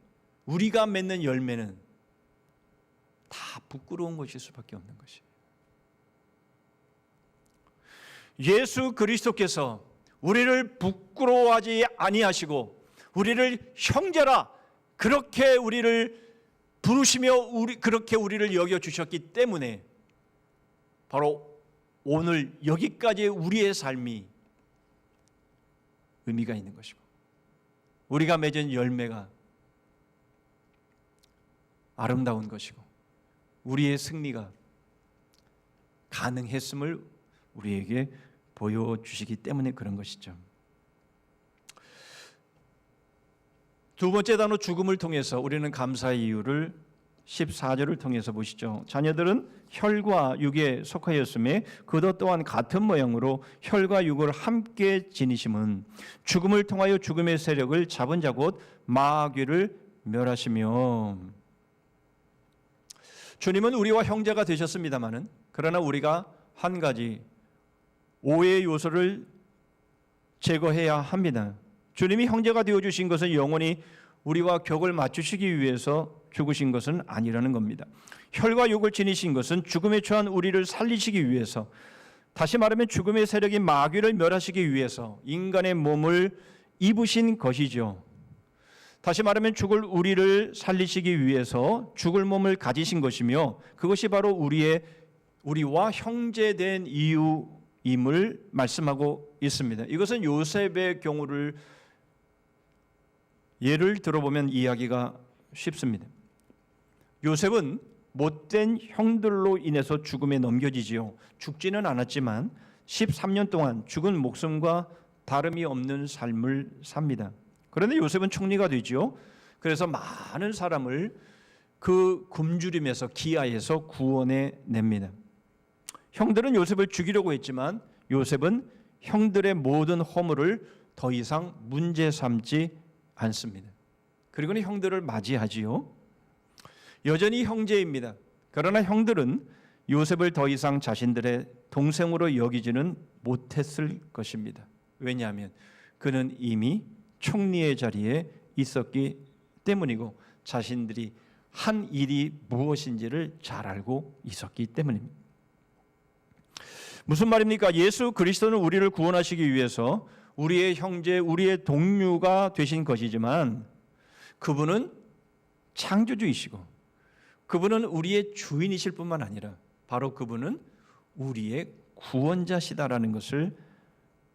A: 우리가 맺는 열매는 다 부끄러운 것일 수밖에 없는 것이에요. 예수 그리스도께서 우리를 부끄러워하지 아니하시고 우리를 형제라 그렇게 우리를 부르시며 그렇게 우리를 여겨주셨기 때문에 바로 오늘 여기까지의 우리의 삶이 의미가 있는 것이고 우리가 맺은 열매가 아름다운 것이고 우리의 승리가 가능했음을 우리에게 보여주시기 때문에 그런 것이죠. 두 번째 단어 죽음을 통해서 우리는 감사의 이유를 14절을 통해서 보시죠. 자녀들은 혈과 육에 속하였음에 그도 또한 같은 모양으로 혈과 육을 함께 지니심은 죽음을 통하여 죽음의 세력을 잡은 자 곧 마귀를 멸하시며. 주님은 우리와 형제가 되셨습니다마는 그러나 우리가 한 가지 오해의 요소를 제거해야 합니다. 주님이 형제가 되어주신 것은 영원히 우리와 격을 맞추시기 위해서 죽으신 것은 아니라는 겁니다. 혈과 육을 지니신 것은 죽음에 처한 우리를 살리시기 위해서, 다시 말하면 죽음의 세력인 마귀를 멸하시기 위해서 인간의 몸을 입으신 것이죠. 다시 말하면 죽을 우리를 살리시기 위해서 죽을 몸을 가지신 것이며 그것이 바로 우리와 형제된 이유임을 말씀하고 있습니다. 이것은 요셉의 경우를 예를 들어보면 이해하기가 쉽습니다. 요셉은 못된 형들로 인해서 죽음에 넘겨지지요. 죽지는 않았지만 13년 동안 죽은 목숨과 다름이 없는 삶을 삽니다. 그런데 요셉은 총리가 되지요. 그래서 많은 사람을 그 굶주림에서 기아에서 구원해 냅니다. 형들은 요셉을 죽이려고 했지만 요셉은 형들의 모든 허물을 더 이상 문제 삼지 않습니다. 그리고는 형들을 맞이하지요. 여전히 형제입니다. 그러나 형들은 요셉을 더 이상 자신들의 동생으로 여기지는 못했을 것입니다. 왜냐하면 그는 이미 총리의 자리에 있었기 때문이고 자신들이 한 일이 무엇인지를 잘 알고 있었기 때문입니다. 무슨 말입니까? 예수 그리스도는 우리를 구원하시기 위해서 우리의 형제, 우리의 동료가 되신 것이지만 그분은 창조주이시고 그분은 우리의 주인이실 뿐만 아니라 바로 그분은 우리의 구원자시다라는 것을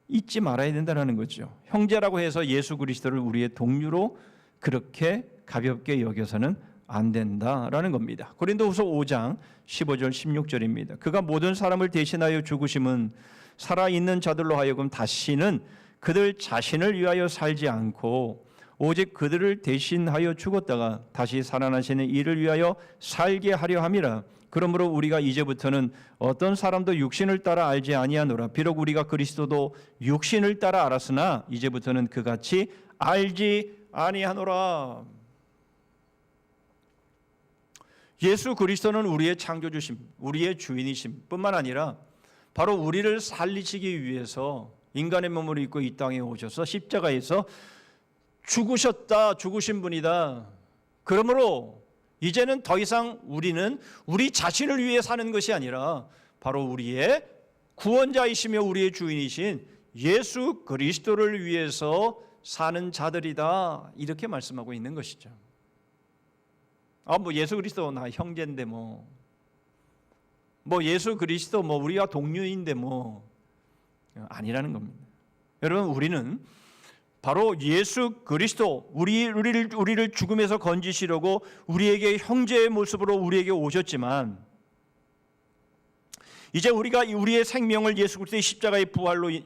A: 잊지 말아야 된다는 거죠. 형제라고 해서 예수 그리스도를 우리의 동료로 그렇게 가볍게 여겨서는 안 된다라는 겁니다. 고린도후서 5장 15절 16절입니다. 그가 모든 사람을 대신하여 죽으심은 살아있는 자들로 하여금 다시는 그들 자신을 위하여 살지 않고 오직 그들을 대신하여 죽었다가 다시 살아나시는 이를 위하여 살게 하려 함이라. 그러므로 우리가 이제부터는 어떤 사람도 육신을 따라 알지 아니하노라. 비록 우리가 그리스도도 육신을 따라 알았으나 이제부터는 그같이 알지 아니하노라. 예수 그리스도는 우리의 창조주심, 우리의 주인이심 뿐만 아니라 바로 우리를 살리시기 위해서 인간의 몸을 입고 이 땅에 오셔서 십자가에서 죽으신 분이다. 그러므로 이제는 더 이상 우리는 우리 자신을 위해 사는 것이 아니라 바로 우리의 구원자이시며 우리의 주인이신 예수 그리스도를 위해서 사는 자들이다. 이렇게 말씀하고 있는 것이죠. 뭐 예수 그리스도 나 형제인데 뭐 예수 그리스도 우리가 동료인데 아니라는 겁니다. 여러분, 우리는 바로 예수 그리스도 우리를 죽음에서 건지시려고 우리에게 형제의 모습으로 우리에게 오셨지만 이제 우리가 우리의 생명을 예수 그리스도의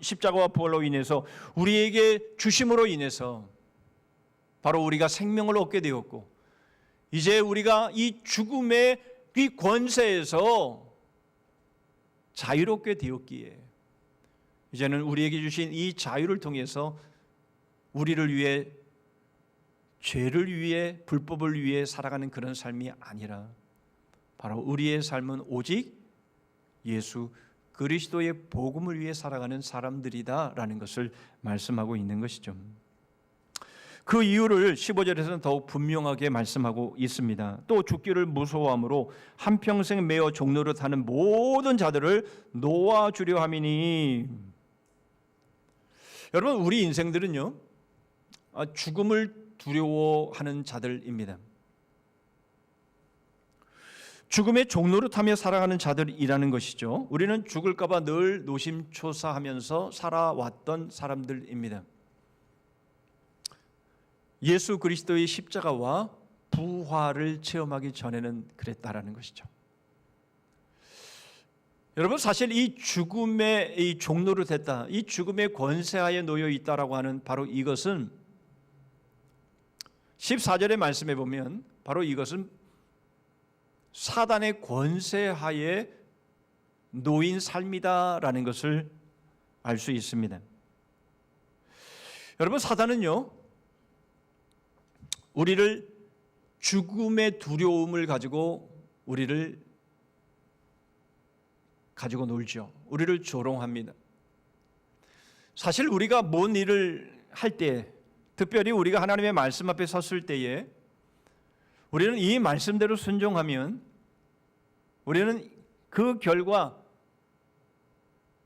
A: 십자가와 부활로 인해서 우리에게 주심으로 인해서 바로 우리가 생명을 얻게 되었고 이제 우리가 이 죽음의 이 권세에서 자유롭게 되었기에 이제는 우리에게 주신 이 자유를 통해서 우리를 위해 죄를 위해 불법을 위해 살아가는 그런 삶이 아니라 바로 우리의 삶은 오직 예수 그리스도의 복음을 위해 살아가는 사람들이다라는 것을 말씀하고 있는 것이죠. 그 이유를 15절에서는 더욱 분명하게 말씀하고 있습니다. 또 죽기를 무서워함으로 한평생 매어 종노릇 하는 모든 자들을 놓아주려 함이니. 여러분, 우리 인생들은요 죽음을 두려워하는 자들입니다. 죽음의 종노릇하며 살아가는 자들이라는 것이죠. 우리는 죽을까 봐 늘 노심초사하면서 살아왔던 사람들입니다. 예수 그리스도의 십자가와 부활을 체험하기 전에는 그랬다라는 것이죠. 여러분, 사실 이 죽음의 이 종노릇했다, 이 죽음의 권세하에 놓여 있다라고 하는 바로 이것은 14절의 말씀에 보면 바로 이것은 사단의 권세하에 놓인 삶이다라는 것을 알 수 있습니다. 여러분, 사단은요, 우리를 죽음의 두려움을 가지고 우리를 가지고 놀죠. 우리를 조롱합니다. 사실 우리가 뭔 일을 할 때, 특별히 우리가 하나님의 말씀 앞에 섰을 때에 우리는 이 말씀대로 순종하면 우리는 그 결과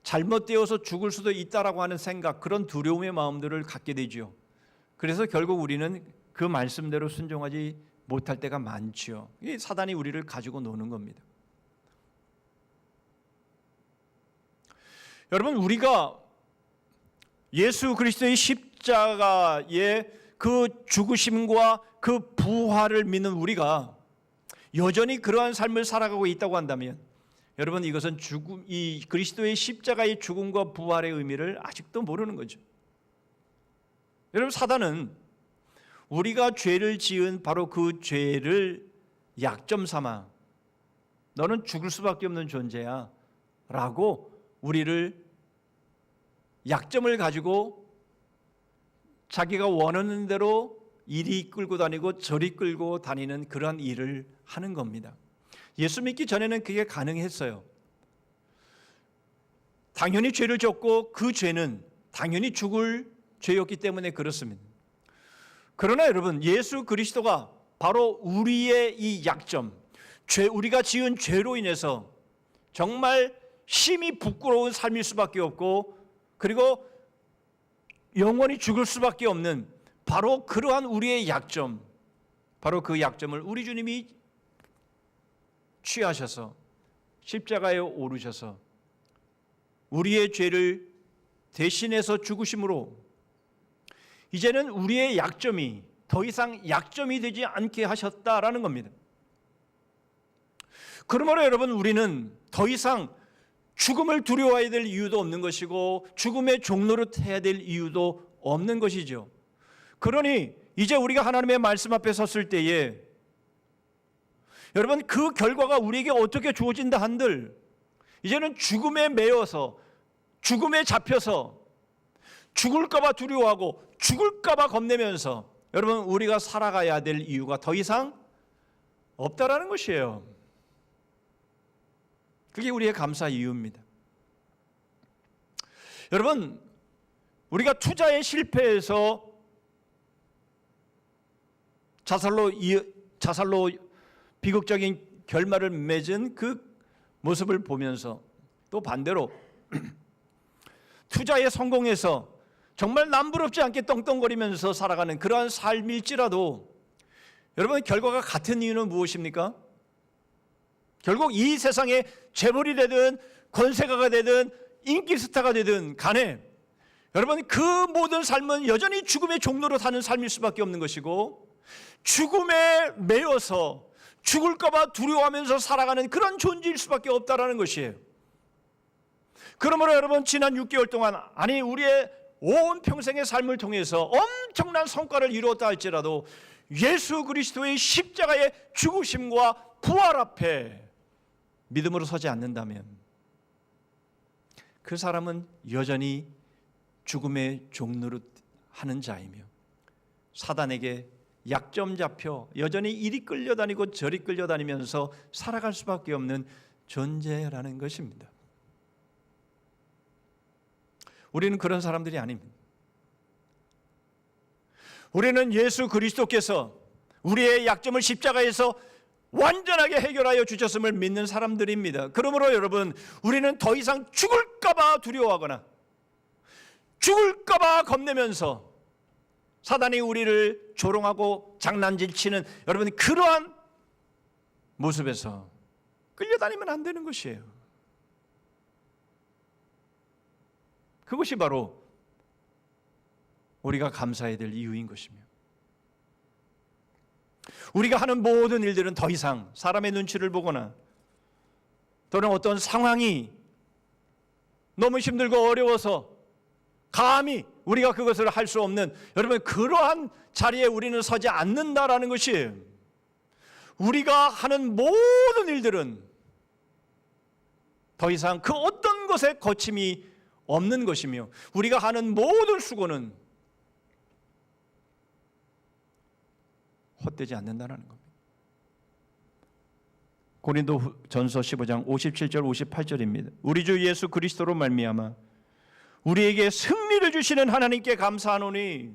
A: 잘못되어서 죽을 수도 있다라고 하는 생각, 그런 두려움의 마음들을 갖게 되죠. 그래서 결국 우리는 그 말씀대로 순종하지 못할 때가 많죠. 이 사단이 우리를 가지고 노는 겁니다. 여러분, 우리가 예수 그리스도의 십자가의 그 죽으심과 그 부활을 믿는 우리가 여전히 그러한 삶을 살아가고 있다고 한다면, 여러분, 이것은 이 그리스도의 십자가의 죽음과 부활의 의미를 아직도 모르는 거죠. 여러분, 사단은 우리가 죄를 지은 바로 그 죄를 약점 삼아 너는 죽을 수밖에 없는 존재야 라고 우리를 약점을 가지고 자기가 원하는 대로 이리 끌고 다니고 저리 끌고 다니는 그런 일을 하는 겁니다. 예수 믿기 전에는 그게 가능했어요. 당연히 죄를 졌고 그 죄는 당연히 죽을 죄였기 때문에 그렇습니다. 그러나 여러분, 예수 그리스도가 바로 우리의 이 약점, 우리가 지은 죄로 인해서 정말 심히 부끄러운 삶일 수밖에 없고, 그리고 영원히 죽을 수밖에 없는 바로 그러한 우리의 약점, 바로 그 약점을 우리 주님이 취하셔서 십자가에 오르셔서 우리의 죄를 대신해서 죽으심으로 이제는 우리의 약점이 더 이상 약점이 되지 않게 하셨다라는 겁니다. 그러므로 여러분, 우리는 더 이상 죽음을 두려워해야 될 이유도 없는 것이고 죽음의 종노릇해야 될 이유도 없는 것이죠. 그러니 이제 우리가 하나님의 말씀 앞에 섰을 때에 여러분, 그 결과가 우리에게 어떻게 주어진다 한들 이제는 죽음에 매여서, 죽음에 잡혀서 죽을까 봐 두려워하고 죽을까 봐 겁내면서 여러분, 우리가 살아가야 될 이유가 더 이상 없다라는 것이에요. 그게 우리의 감사 이유입니다. 여러분, 우리가 투자에 실패해서 자살로 비극적인 결말을 맺은 그 모습을 보면서 또 반대로 투자에 성공해서 정말 남부럽지 않게 떵떵거리면서 살아가는 그러한 삶일지라도 여러분, 결과가 같은 이유는 무엇입니까? 결국 이 세상에 재벌이 되든 권세가가 되든 인기 스타가 되든 간에 여러분, 그 모든 삶은 여전히 죽음의 종로로 사는 삶일 수밖에 없는 것이고 죽음에 매여서 죽을까 봐 두려워하면서 살아가는 그런 존재일 수밖에 없다라는 것이에요. 그러므로 여러분, 지난 6개월 동안, 아니 우리의 온 평생의 삶을 통해서 엄청난 성과를 이루었다 할지라도 예수 그리스도의 십자가의 죽으심과 부활 앞에 믿음으로 서지 않는다면 그 사람은 여전히 죽음의 종노릇 하는 자이며 사단에게 약점 잡혀 여전히 이리 끌려다니고 저리 끌려다니면서 살아갈 수밖에 없는 존재라는 것입니다. 우리는 그런 사람들이 아닙니다. 우리는 예수 그리스도께서 우리의 약점을 십자가에서 완전하게 해결하여 주셨음을 믿는 사람들입니다. 그러므로 여러분, 우리는 더 이상 죽을까 봐 두려워하거나 죽을까 봐 겁내면서 사단이 우리를 조롱하고 장난질치는 여러분, 그러한 모습에서 끌려다니면 안 되는 것이에요. 그것이 바로 우리가 감사해야 될 이유인 것이며, 우리가 하는 모든 일들은 더 이상 사람의 눈치를 보거나 또는 어떤 상황이 너무 힘들고 어려워서 감히 우리가 그것을 할 수 없는 여러분, 그러한 자리에 우리는 서지 않는다라는 것이에요. 우리가 하는 모든 일들은 더 이상 그 어떤 것에 거침이 없는 것이며 우리가 하는 모든 수고는 헛되지 않는다는 겁니다. 고린도전서 15장 57절 58절입니다. 우리 주 예수 그리스도로 말미암아 우리에게 승리를 주시는 하나님께 감사하노니.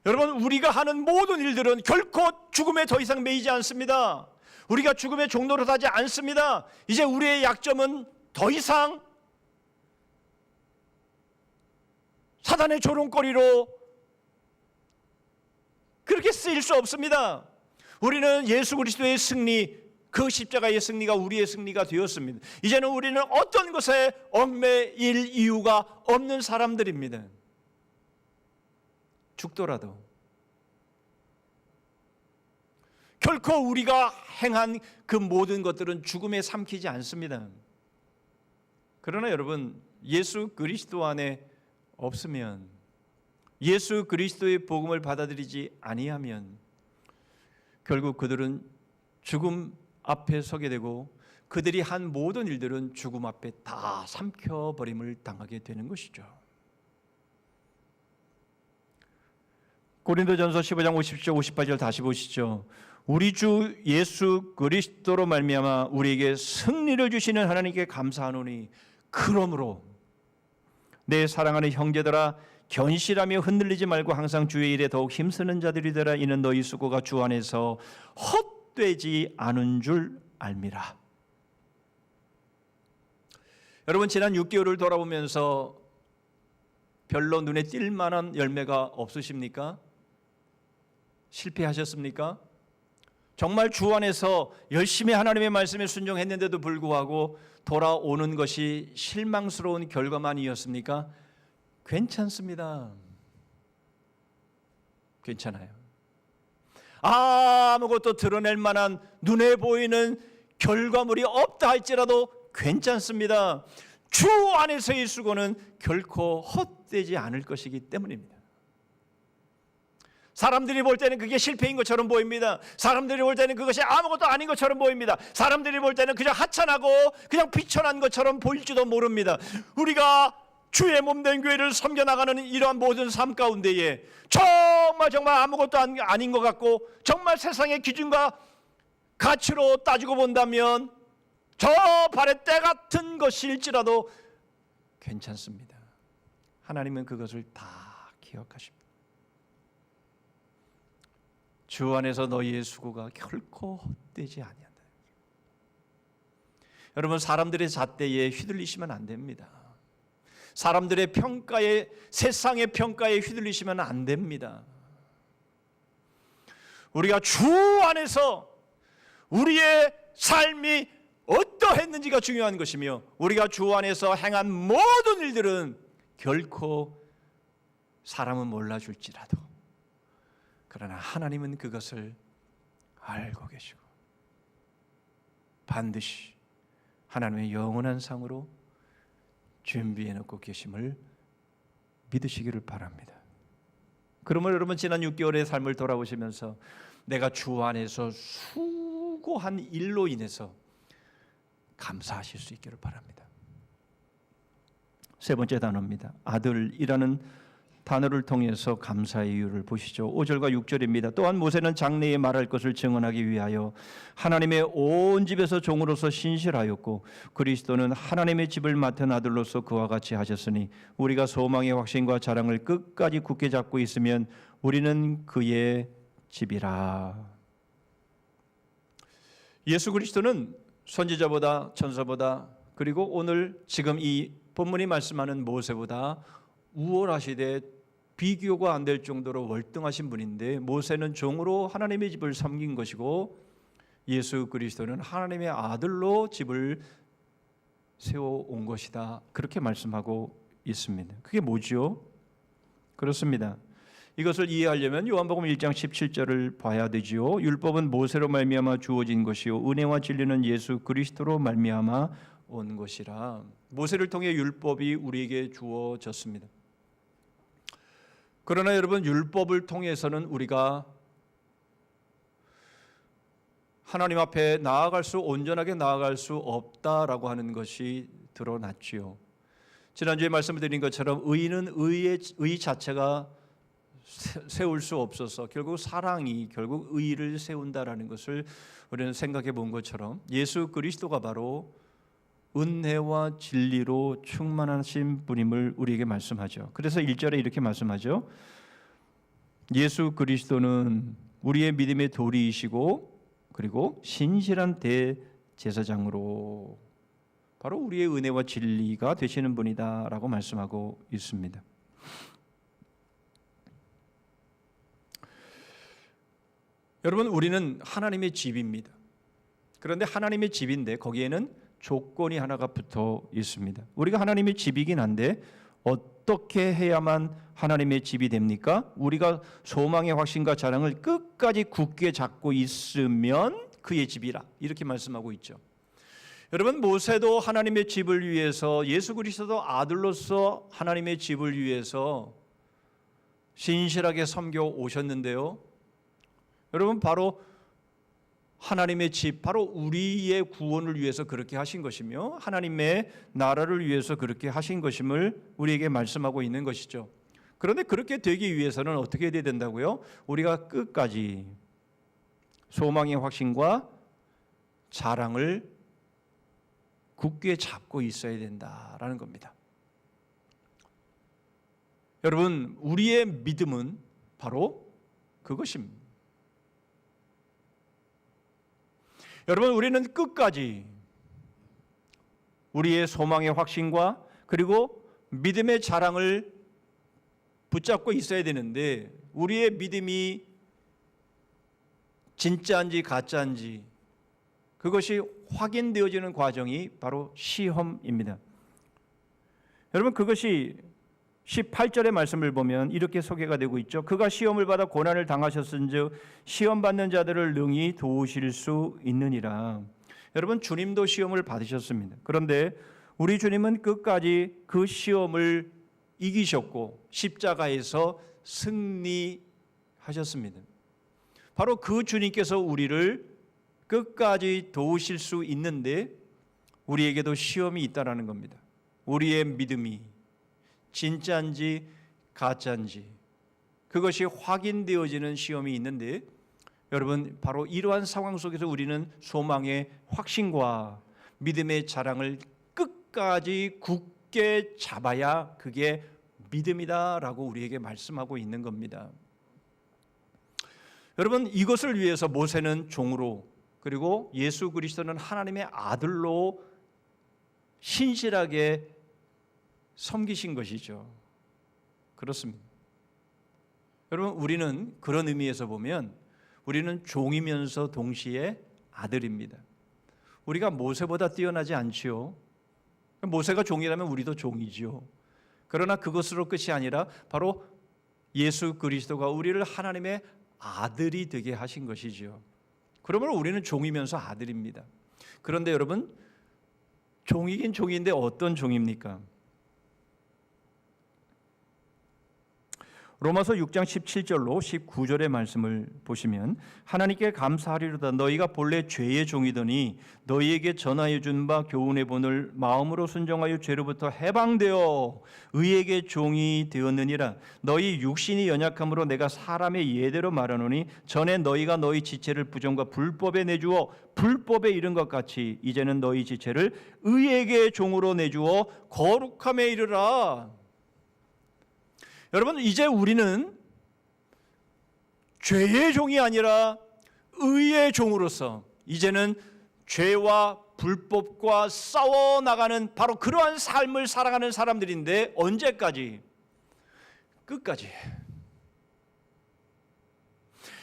A: 여러분, 우리가 하는 모든 일들은 결코 죽음에 더 이상 매이지 않습니다. 우리가 죽음의 종로로 하지 않습니다. 이제 우리의 약점은 더 이상 사단의 조롱거리로 그렇게 쓰일 수 없습니다. 우리는 예수 그리스도의 승리, 그 십자가의 승리가 우리의 승리가 되었습니다. 이제는 우리는 어떤 것에 얽매일 이유가 없는 사람들입니다. 죽더라도 결코 우리가 행한 그 모든 것들은 죽음에 삼키지 않습니다. 그러나 여러분, 예수 그리스도 안에 없으면, 예수 그리스도의 복음을 받아들이지 아니하면 결국 그들은 죽음 앞에 서게 되고 그들이 한 모든 일들은 죽음 앞에 다 삼켜버림을 당하게 되는 것이죠. 고린도전서 15장 50절 58절 다시 보시죠. 우리 주 예수 그리스도로 말미암아 우리에게 승리를 주시는 하나님께 감사하노니 그러므로 내 사랑하는 형제들아 견실하며 흔들리지 말고 항상 주의 일에 더욱 힘쓰는 자들이 되라. 이는 너희 수고가 주 안에서 헛되지 않은 줄 알미라. 여러분, 지난 6개월을 돌아보면서 별로 눈에 띌 만한 열매가 없으십니까? 실패하셨습니까? 정말 주 안에서 열심히 하나님의 말씀에 순종했는데도 불구하고 돌아오는 것이 실망스러운 결과만이었습니까? 괜찮습니다. 괜찮아요. 아무것도 드러낼 만한 눈에 보이는 결과물이 없다 할지라도 괜찮습니다. 주 안에서의 수고는 결코 헛되지 않을 것이기 때문입니다. 사람들이 볼 때는 그게 실패인 것처럼 보입니다. 사람들이 볼 때는 그것이 아무것도 아닌 것처럼 보입니다. 사람들이 볼 때는 그냥 하찮하고 그냥 비천한 것처럼 보일지도 모릅니다. 우리가 주의 몸된 교회를 섬겨나가는 이러한 모든 삶 가운데에 정말 아무것도 아닌 것 같고 정말 세상의 기준과 가치로 따지고 본다면 저 발의 때 같은 것일지라도 괜찮습니다. 하나님은 그것을 다 기억하십니다. 주 안에서 너희의 수고가 결코 헛되지 아니한다. 여러분, 사람들의 잣대에 휘둘리시면 안 됩니다. 사람들의 평가에, 세상의 평가에 휘둘리시면 안 됩니다. 우리가 주 안에서 우리의 삶이 어떠했는지가 중요한 것이며 우리가 주 안에서 행한 모든 일들은 결코 사람은 몰라줄지라도 그러나 하나님은 그것을 알고 계시고 반드시 하나님의 영원한 상으로 준비해 놓고 계심을 믿으시기를 바랍니다. 그러면 여러분, 지난 6개월의 삶을 돌아보시면서 내가 주 안에서 수고한 일로 인해서 감사하실 수 있기를 바랍니다. 세 번째 단어입니다. 아들이라는 단어를 통해서 감사의 이유를 보시죠. 5절과 6절입니다. 또한 모세는 장래에 말할 것을 증언하기 위하여 하나님의 온 집에서 종으로서 신실하였고 그리스도는 하나님의 집을 맡은 아들로서 그와 같이 하셨으니 우리가 소망의 확신과 자랑을 끝까지 굳게 잡고 있으면 우리는 그의 집이라. 예수 그리스도는 선지자보다 천사보다 그리고 오늘 지금 이 본문이 말씀하는 모세보다 우월하시되 비교가 안 될 정도로 월등하신 분인데 모세는 종으로 하나님의 집을 섬긴 것이고 예수 그리스도는 하나님의 아들로 집을 세워온 것이다. 그렇게 말씀하고 있습니다. 그게 뭐죠? 그렇습니다. 이것을 이해하려면 요한복음 1장 17절을 봐야 되지요. 율법은 모세로 말미암아 주어진 것이요 은혜와 진리는 예수 그리스도로 말미암아 온 것이라. 모세를 통해 율법이 우리에게 주어졌습니다. 그러나 여러분, 율법을 통해서는 우리가 하나님 앞에 온전하게 나아갈 수 없다라고 하는 것이 드러났지요. 지난주에 말씀을 드린 것처럼 의는 의 자체가 세울 수 없어서 결국 사랑이 결국 의를 세운다라는 것을 우리는 생각해 본 것처럼 예수 그리스도가 바로 은혜와 진리로 충만하신 분임을 우리에게 말씀하죠. 그래서 1절에 이렇게 말씀하죠. 예수 그리스도는 우리의 믿음의 도리이시고 그리고 신실한 대제사장으로 바로 우리의 은혜와 진리가 되시는 분이다라고 말씀하고 있습니다. 여러분, 우리는 하나님의 집입니다. 그런데 하나님의 집인데 거기에는 조건이 하나가 붙어 있습니다. 우리가 하나님의 집이긴 한데 어떻게 해야만 하나님의 집이 됩니까? 우리가 소망의 확신과 자랑을 끝까지 굳게 잡고 있으면 그의 집이라 이렇게 말씀하고 있죠. 여러분, 모세도 하나님의 집을 위해서, 예수 그리스도도 아들로서 하나님의 집을 위해서 신실하게 섬겨 오셨는데요. 여러분, 바로 하나님의 집, 바로 우리의 구원을 위해서 그렇게 하신 것이며 하나님의 나라를 위해서 그렇게 하신 것임을 우리에게 말씀하고 있는 것이죠. 그런데 그렇게 되기 위해서는 어떻게 해야 된다고요? 우리가 끝까지 소망의 확신과 자랑을 굳게 잡고 있어야 된다라는 겁니다. 여러분, 우리의 믿음은 바로 그것입니다. 여러분, 우리는 끝까지 우리의 소망의 확신과 그리고 믿음의 자랑을 붙잡고 있어야 되는데 우리의 믿음이 진짜인지 가짜인지 그것이 확인되어지는 과정이 바로 시험입니다. 여러분, 그것이 18절의 말씀을 보면 이렇게 소개가 되고 있죠. 그가 시험을 받아 고난을 당하셨은즉 시험 받는 자들을 능히 도우실 수 있느니라. 여러분, 주님도 시험을 받으셨습니다. 그런데 우리 주님은 끝까지 그 시험을 이기셨고 십자가에서 승리하셨습니다. 바로 그 주님께서 우리를 끝까지 도우실 수 있는데 우리에게도 시험이 있다라는 겁니다. 우리의 믿음이 진짜인지 가짜인지 그것이 확인되어지는 시험이 있는데 여러분, 바로 이러한 상황 속에서 우리는 소망의 확신과 믿음의 자랑을 끝까지 굳게 잡아야 그게 믿음이다라고 우리에게 말씀하고 있는 겁니다. 여러분, 이것을 위해서 모세는 종으로 그리고 예수 그리스도는 하나님의 아들로 신실하게 섬기신 것이죠. 그렇습니다. 여러분, 우리는 그런 의미에서 보면 우리는 종이면서 동시에 아들입니다. 우리가 모세보다 뛰어나지 않지요. 모세가 종이라면 우리도 종이지요. 그러나 그것으로 끝이 아니라 바로 예수 그리스도가 우리를 하나님의 아들이 되게 하신 것이지요. 그러므로 우리는 종이면서 아들입니다. 그런데 여러분, 종이긴 종인데 어떤 종입니까? 로마서 6장 17절로 19절의 말씀을 보시면 하나님께 감사하리로다. 너희가 본래 죄의 종이더니 너희에게 전하여 준 바 교훈의 본을 마음으로 순종하여 죄로부터 해방되어 의에게 종이 되었느니라. 너희 육신이 연약함으로 내가 사람의 예대로 말하노니 전에 너희가 너희 지체를 부정과 불법에 내주어 불법에 이른 것 같이 이제는 너희 지체를 의에게 종으로 내주어 거룩함에 이르라. 여러분, 이제 우리는 죄의 종이 아니라 의의 종으로서 이제는 죄와 불법과 싸워나가는 바로 그러한 삶을 살아가는 사람들인데 언제까지? 끝까지.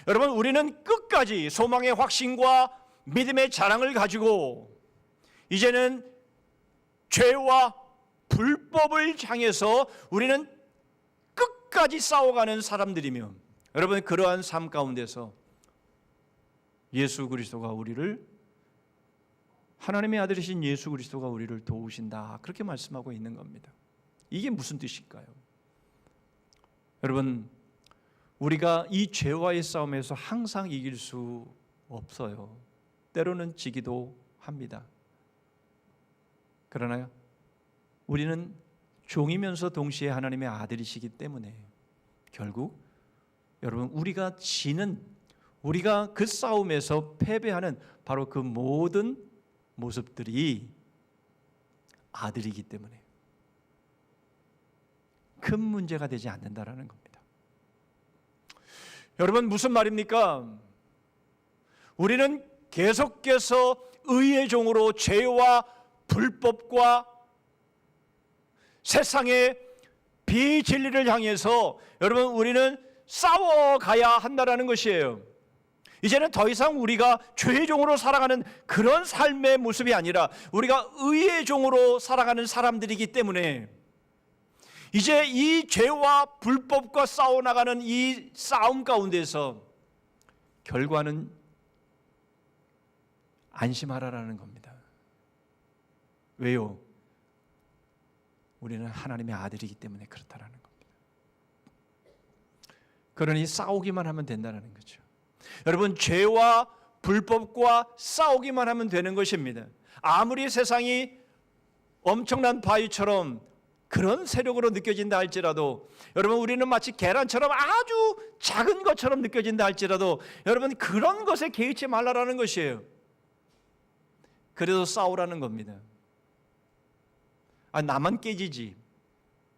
A: 여러분, 우리는 끝까지 소망의 확신과 믿음의 자랑을 가지고 이제는 죄와 불법을 향해서 우리는 끝까지 싸워가는 사람들이며 여러분, 그러한 삶 가운데서 예수 그리스도가 우리를 하나님의 아들이신 예수 그리스도가 우리를 도우신다 그렇게 말씀하고 있는 겁니다. 이게 무슨 뜻일까요? 여러분, 우리가 이 죄와의 싸움에서 항상 이길 수 없어요. 때로는 지기도 합니다. 그러나 우리는 종이면서 동시에 하나님의 아들이시기 때문에 결국 여러분, 우리가 지는, 우리가 그 싸움에서 패배하는 바로 그 모든 모습들이 아들이기 때문에 큰 문제가 되지 않는다라는 겁니다. 여러분, 무슨 말입니까? 우리는 계속해서 의의 종으로 죄와 불법과 세상의 비진리를 향해서 여러분, 우리는 싸워가야 한다라는 것이에요. 이제는 더 이상 우리가 죄의 종으로 살아가는 그런 삶의 모습이 아니라 우리가 의의 종으로 살아가는 사람들이기 때문에 이제 이 죄와 불법과 싸워나가는 이 싸움 가운데서 결과는 안심하라라는 겁니다. 왜요? 우리는 하나님의 아들이기 때문에 그렇다라는 겁니다. 그러니 싸우기만 하면 된다는 거죠. 여러분, 죄와 불법과 싸우기만 하면 되는 것입니다. 아무리 세상이 엄청난 바위처럼 그런 세력으로 느껴진다 할지라도, 여러분, 우리는 마치 계란처럼 아주 작은 것처럼 느껴진다 할지라도 여러분, 그런 것에 개의치 말라라는 것이에요. 그래서 싸우라는 겁니다. 나만 깨지지,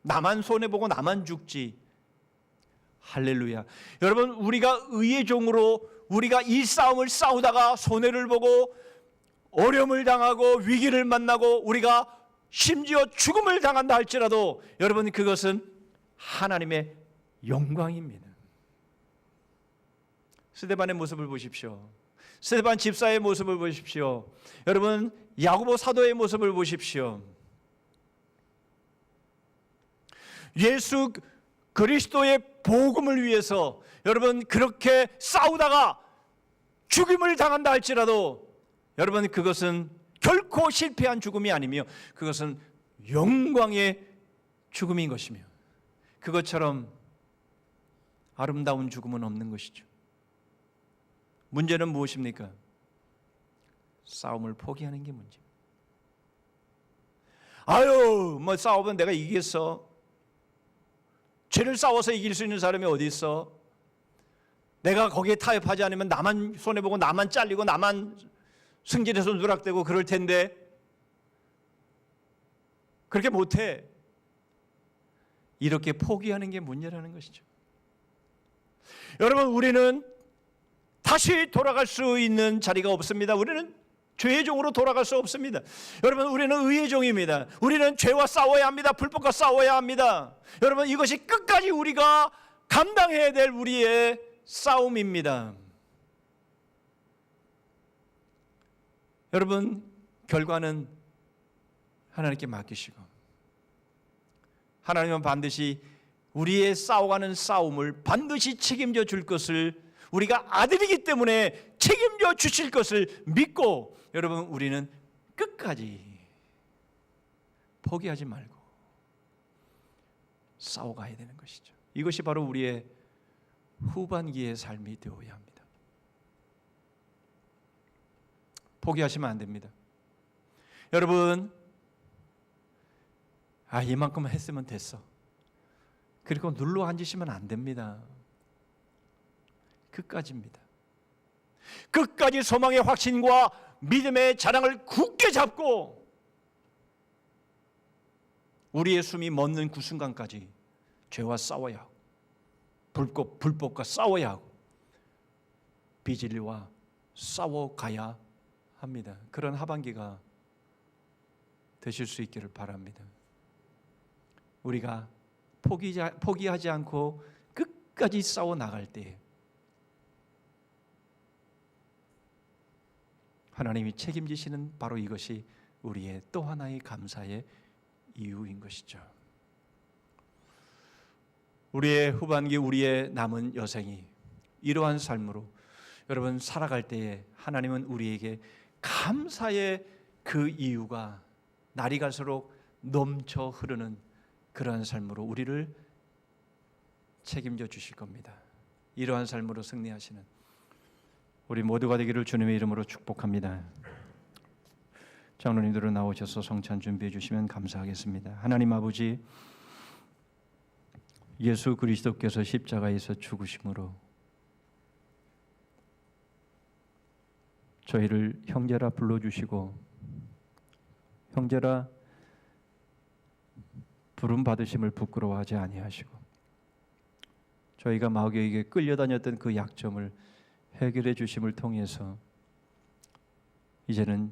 A: 나만 손해보고 나만 죽지. 할렐루야. 여러분, 우리가 의의 종으로 우리가 이 싸움을 싸우다가 손해를 보고 어려움을 당하고 위기를 만나고 우리가 심지어 죽음을 당한다 할지라도 여러분, 그것은 하나님의 영광입니다. 스데반의 모습을 보십시오. 스데반 집사의 모습을 보십시오. 여러분, 야고보 사도의 모습을 보십시오. 예수 그리스도의 복음을 위해서 여러분, 그렇게 싸우다가 죽임을 당한다 할지라도 여러분, 그것은 결코 실패한 죽음이 아니며 그것은 영광의 죽음인 것이며 그것처럼 아름다운 죽음은 없는 것이죠. 문제는 무엇입니까? 싸움을 포기하는 게 문제입니다. 뭐 싸우면 내가 이기겠어. 죄를 싸워서 이길 수 있는 사람이 어디 있어? 내가 거기에 타협하지 않으면 나만 손해보고 나만 잘리고 나만 승진해서 누락되고 그럴 텐데 그렇게 못해. 이렇게 포기하는 게 문제라는 것이죠. 여러분, 우리는 다시 돌아갈 수 있는 자리가 없습니다. 우리는 죄의 종으로 돌아갈 수 없습니다. 여러분, 우리는 의의 종입니다. 우리는 죄와 싸워야 합니다. 불법과 싸워야 합니다. 여러분, 이것이 끝까지 우리가 감당해야 될 우리의 싸움입니다. 여러분, 결과는 하나님께 맡기시고 하나님은 반드시 우리의 싸워가는 싸움을 반드시 책임져 줄 것을, 우리가 아들이기 때문에 책임져 주실 것을 믿고 여러분, 우리는 끝까지 포기하지 말고 싸워가야 되는 것이죠. 이것이 바로 우리의 후반기의 삶이 되어야 합니다. 포기하시면 안 됩니다. 여러분, 이만큼 했으면 됐어. 그리고 눌러 앉으시면 안 됩니다. 끝까지입니다. 끝까지 소망의 확신과 믿음의 자랑을 굳게 잡고 우리의 숨이 멎는 그 순간까지 죄와 싸워야 하고 불법과 싸워야 하고 비진리와 싸워가야 합니다. 그런 하반기가 되실 수 있기를 바랍니다. 우리가 포기하지 않고 끝까지 싸워 나갈 때 하나님이 책임지시는 바로 이것이 우리의 또 하나의 감사의 이유인 것이죠. 우리의 후반기, 우리의 남은 여생이 이러한 삶으로 여러분 살아갈 때에 하나님은 우리에게 감사의 그 이유가 날이 갈수록 넘쳐 흐르는 그러한 삶으로 우리를 책임져 주실 겁니다. 이러한 삶으로 승리하시는 우리 모두가 되기를 주님의 이름으로 축복합니다. 장로님들은 나오셔서 성찬 준비해 주시면 감사하겠습니다. 하나님 아버지, 예수 그리스도께서 십자가에서 죽으심으로 저희를 형제라 불러주시고 형제라 부름 받으심을 부끄러워하지 아니하시고 저희가 마귀에게 끌려다녔던 그 약점을 해결해 주심을 통해서 이제는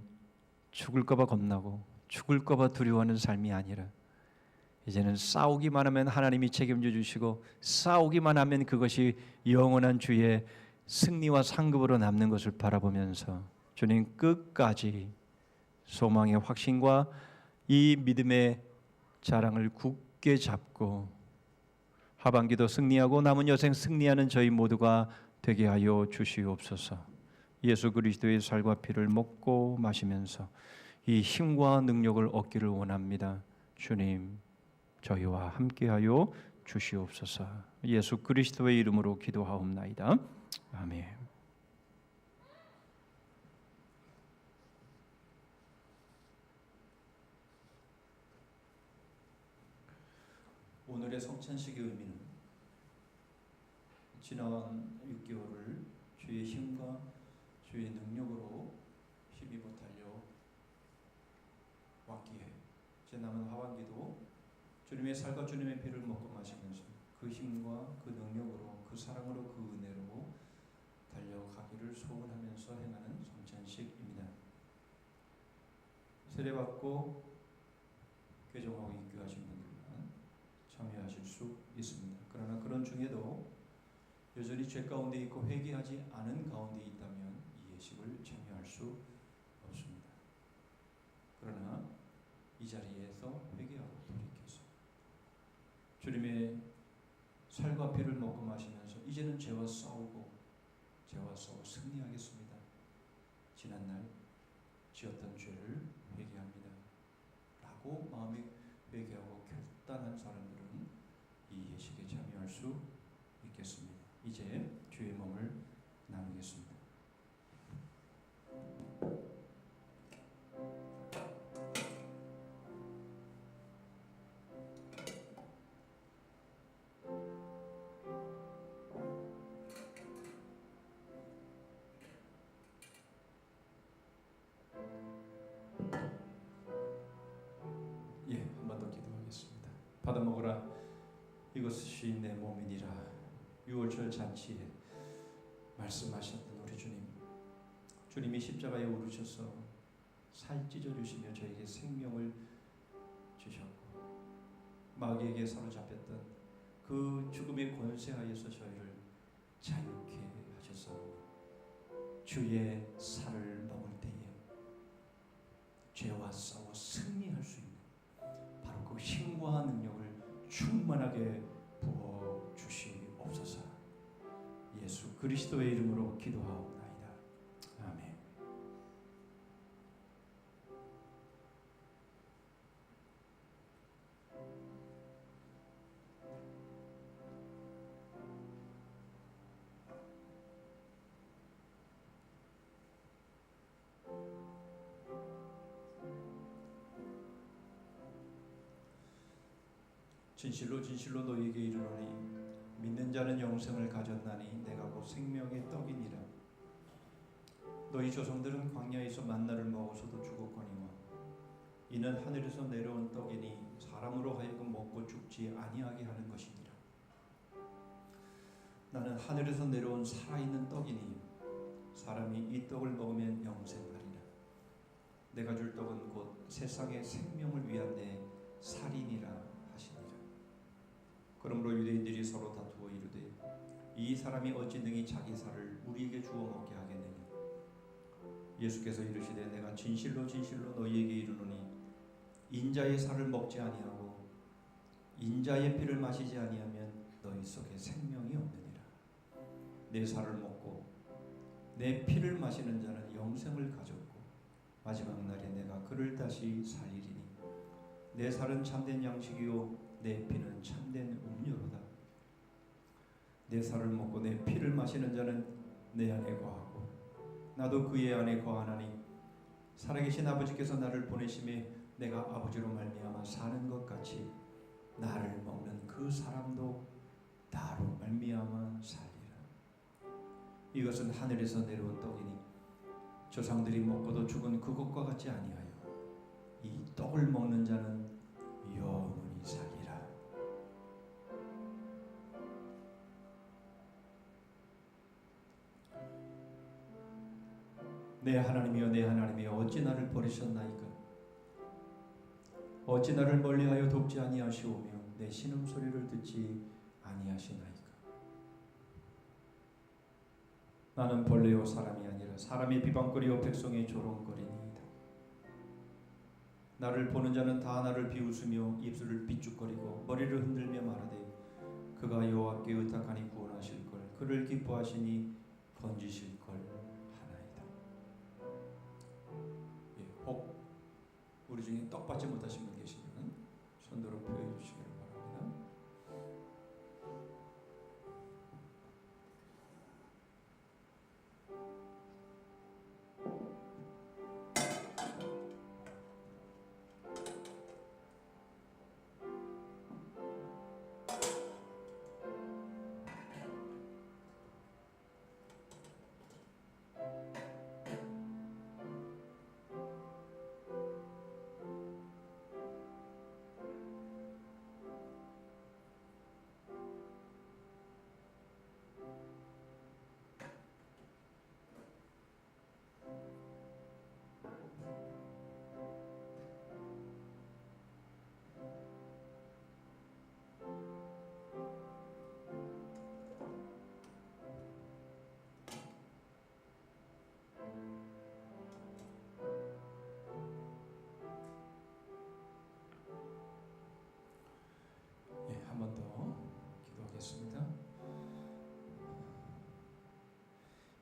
A: 죽을까 봐 겁나고 죽을까 봐 두려워하는 삶이 아니라 이제는 싸우기만 하면 하나님이 책임져 주시고 싸우기만 하면 그것이 영원한 주의 승리와 상급으로 남는 것을 바라보면서 주님 끝까지 소망의 확신과 이 믿음의 자랑을 굳게 잡고 하반기도 승리하고 남은 여생 승리하는 저희 모두가 되게 하여 주시옵소서. 예수 그리스도의 살과 피를 먹고 마시면서 이 힘과 능력을 얻기를 원합니다. 주님, 저희와 함께하여 주시옵소서. 예수 그리스도의 이름으로 기도하옵나이다. 아멘. 오늘의 성찬식의 의미는 지난 6개월을 주의 힘과 주의 능력으로 힘입어 달려왔기에 이제 남은 하반기도 주님의 살과 주님의 피를 먹고 마시면서 그 힘과 그 능력으로 그 사랑으로 그 은혜로 달려가기를 소원하면서 행하는 성찬식입니다. 세례받고 개종하고 입교하신 분들만 참여하실 수 있습니다. 그러나 그런 중에도 여전히 죄 가운데 있고 회개하지 않은 가운데 있다면 이 예식을 참여할 수 없습니다. 그러나 이 자리에서 회개하고 돌이켜서 주님의 살과 피를 먹고 마시면서 이제는 죄와 싸워 승리하겠습니다. 지난날 지었던 죄를 회개합니다. 라고 마음에 회개하고 결단한 사람들은 이 예식에 참여할 수 있겠습니다. 이제 주의 몸을 나누겠습니다. 한 번 더 기도하겠습니다. 받아 먹으라. 이것이 내 몸이니라. 6월절 잔치에 말씀하셨던 우리 주님, 주님이 십자가에 오르셔서 살 찢어주시며 저에게 생명을 주셨고 마귀에게 사로잡혔던 그 죽음의 권세하에서 저희를 자유케 하셨사오니 주의 살을 먹을 때에 죄와 싸워 승리할 수 있는 바로 그 힘과 능력을 충만하게 부어 주시옵소서. 예수 그리스도의 이름으로 기도하옵나이다. 아멘. 진실로 진실로 너희에게 이르노니 믿는 자는 영생을 가졌나니 내가 곧 생명의 떡이니라. 너희 조상들은 광야에서 만나를 먹어서도 죽었거니와 이는 하늘에서 내려온 떡이니 사람으로 하여금 먹고 죽지 아니하게 하는 것이니라. 나는 하늘에서 내려온 살아있는 떡이니 사람이 이 떡을 먹으면 영생하리라. 내가 줄 떡은 곧 세상의 생명을 위한 내 살이니라 하시니라. 그러므로 유대인들이 서로 다투어 이르되 이 사람이 어찌 능히 자기 살을 우리에게 주어 먹게 하겠느냐. 예수께서 이르시되 내가 진실로 진실로 너희에게 이르노니 인자의 살을 먹지 아니하고 인자의 피를 마시지 아니하면 너희 속에 생명이 없느니라. 내 살을 먹고 내 피를 마시는 자는 영생을 가졌고 마지막 날에 내가 그를 다시 살리리니 내 살은 참된 양식이요 내 피는 참된 음료로다. 내 살을 먹고 내 피를 마시는 자는 내 안에 거하고 나도 그의 안에 거하나니 살아계신 아버지께서 나를 보내심에 내가 아버지로 말미암아 사는 것 같이 나를 먹는 그 사람도 나로 말미암아 살리라. 이것은 하늘에서 내려온 떡이니 조상들이 먹고도 죽은 그것과 같지 아니하여 이 떡을 먹는 자는 영원히 살리라. 내 하나님이여 내 하나님이여 어찌 나를 버리셨나이까. 어찌 나를 멀리하여 돕지 아니하시오며 내 신음소리를 듣지 아니하시나이까. 나는 벌레요 사람이 아니라 사람의 비방거리요 백성의 조롱거리니이다. 나를 보는 자는 다 나를 비웃으며 입술을 삐죽거리고 머리를 흔들며 말하되 그가 여호와께 의탁하니 구원하실 걸 그를 기뻐하시니 건지실 걸 하나이다. 혹 우리 중에 떡 받지 못하신 분 계시면 손들어 표해 주시기를 바랍니다. 한 번 더 기도하겠습니다.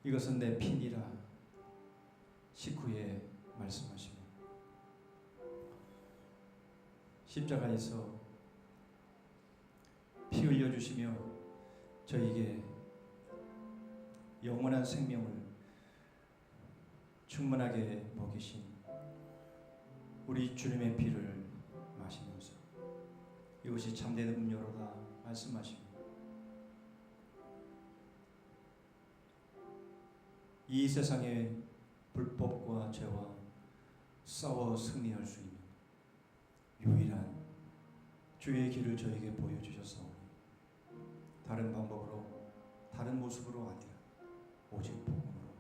A: 이것은 내 피니라 19에 말씀하시며 십자가에서 피 흘려 주시며 저에게 영원한 생명을 충만하게 먹이신 우리 주님의 피를 마시면서 이것이 참된 음료로다 말씀하시며 이 세상의 불법과 죄와 싸워 승리할 수 있는 유일한 주의 길을 저에게 보여주셨사오니 다른 방법으로 다른 모습으로 아니라 오직 복음으로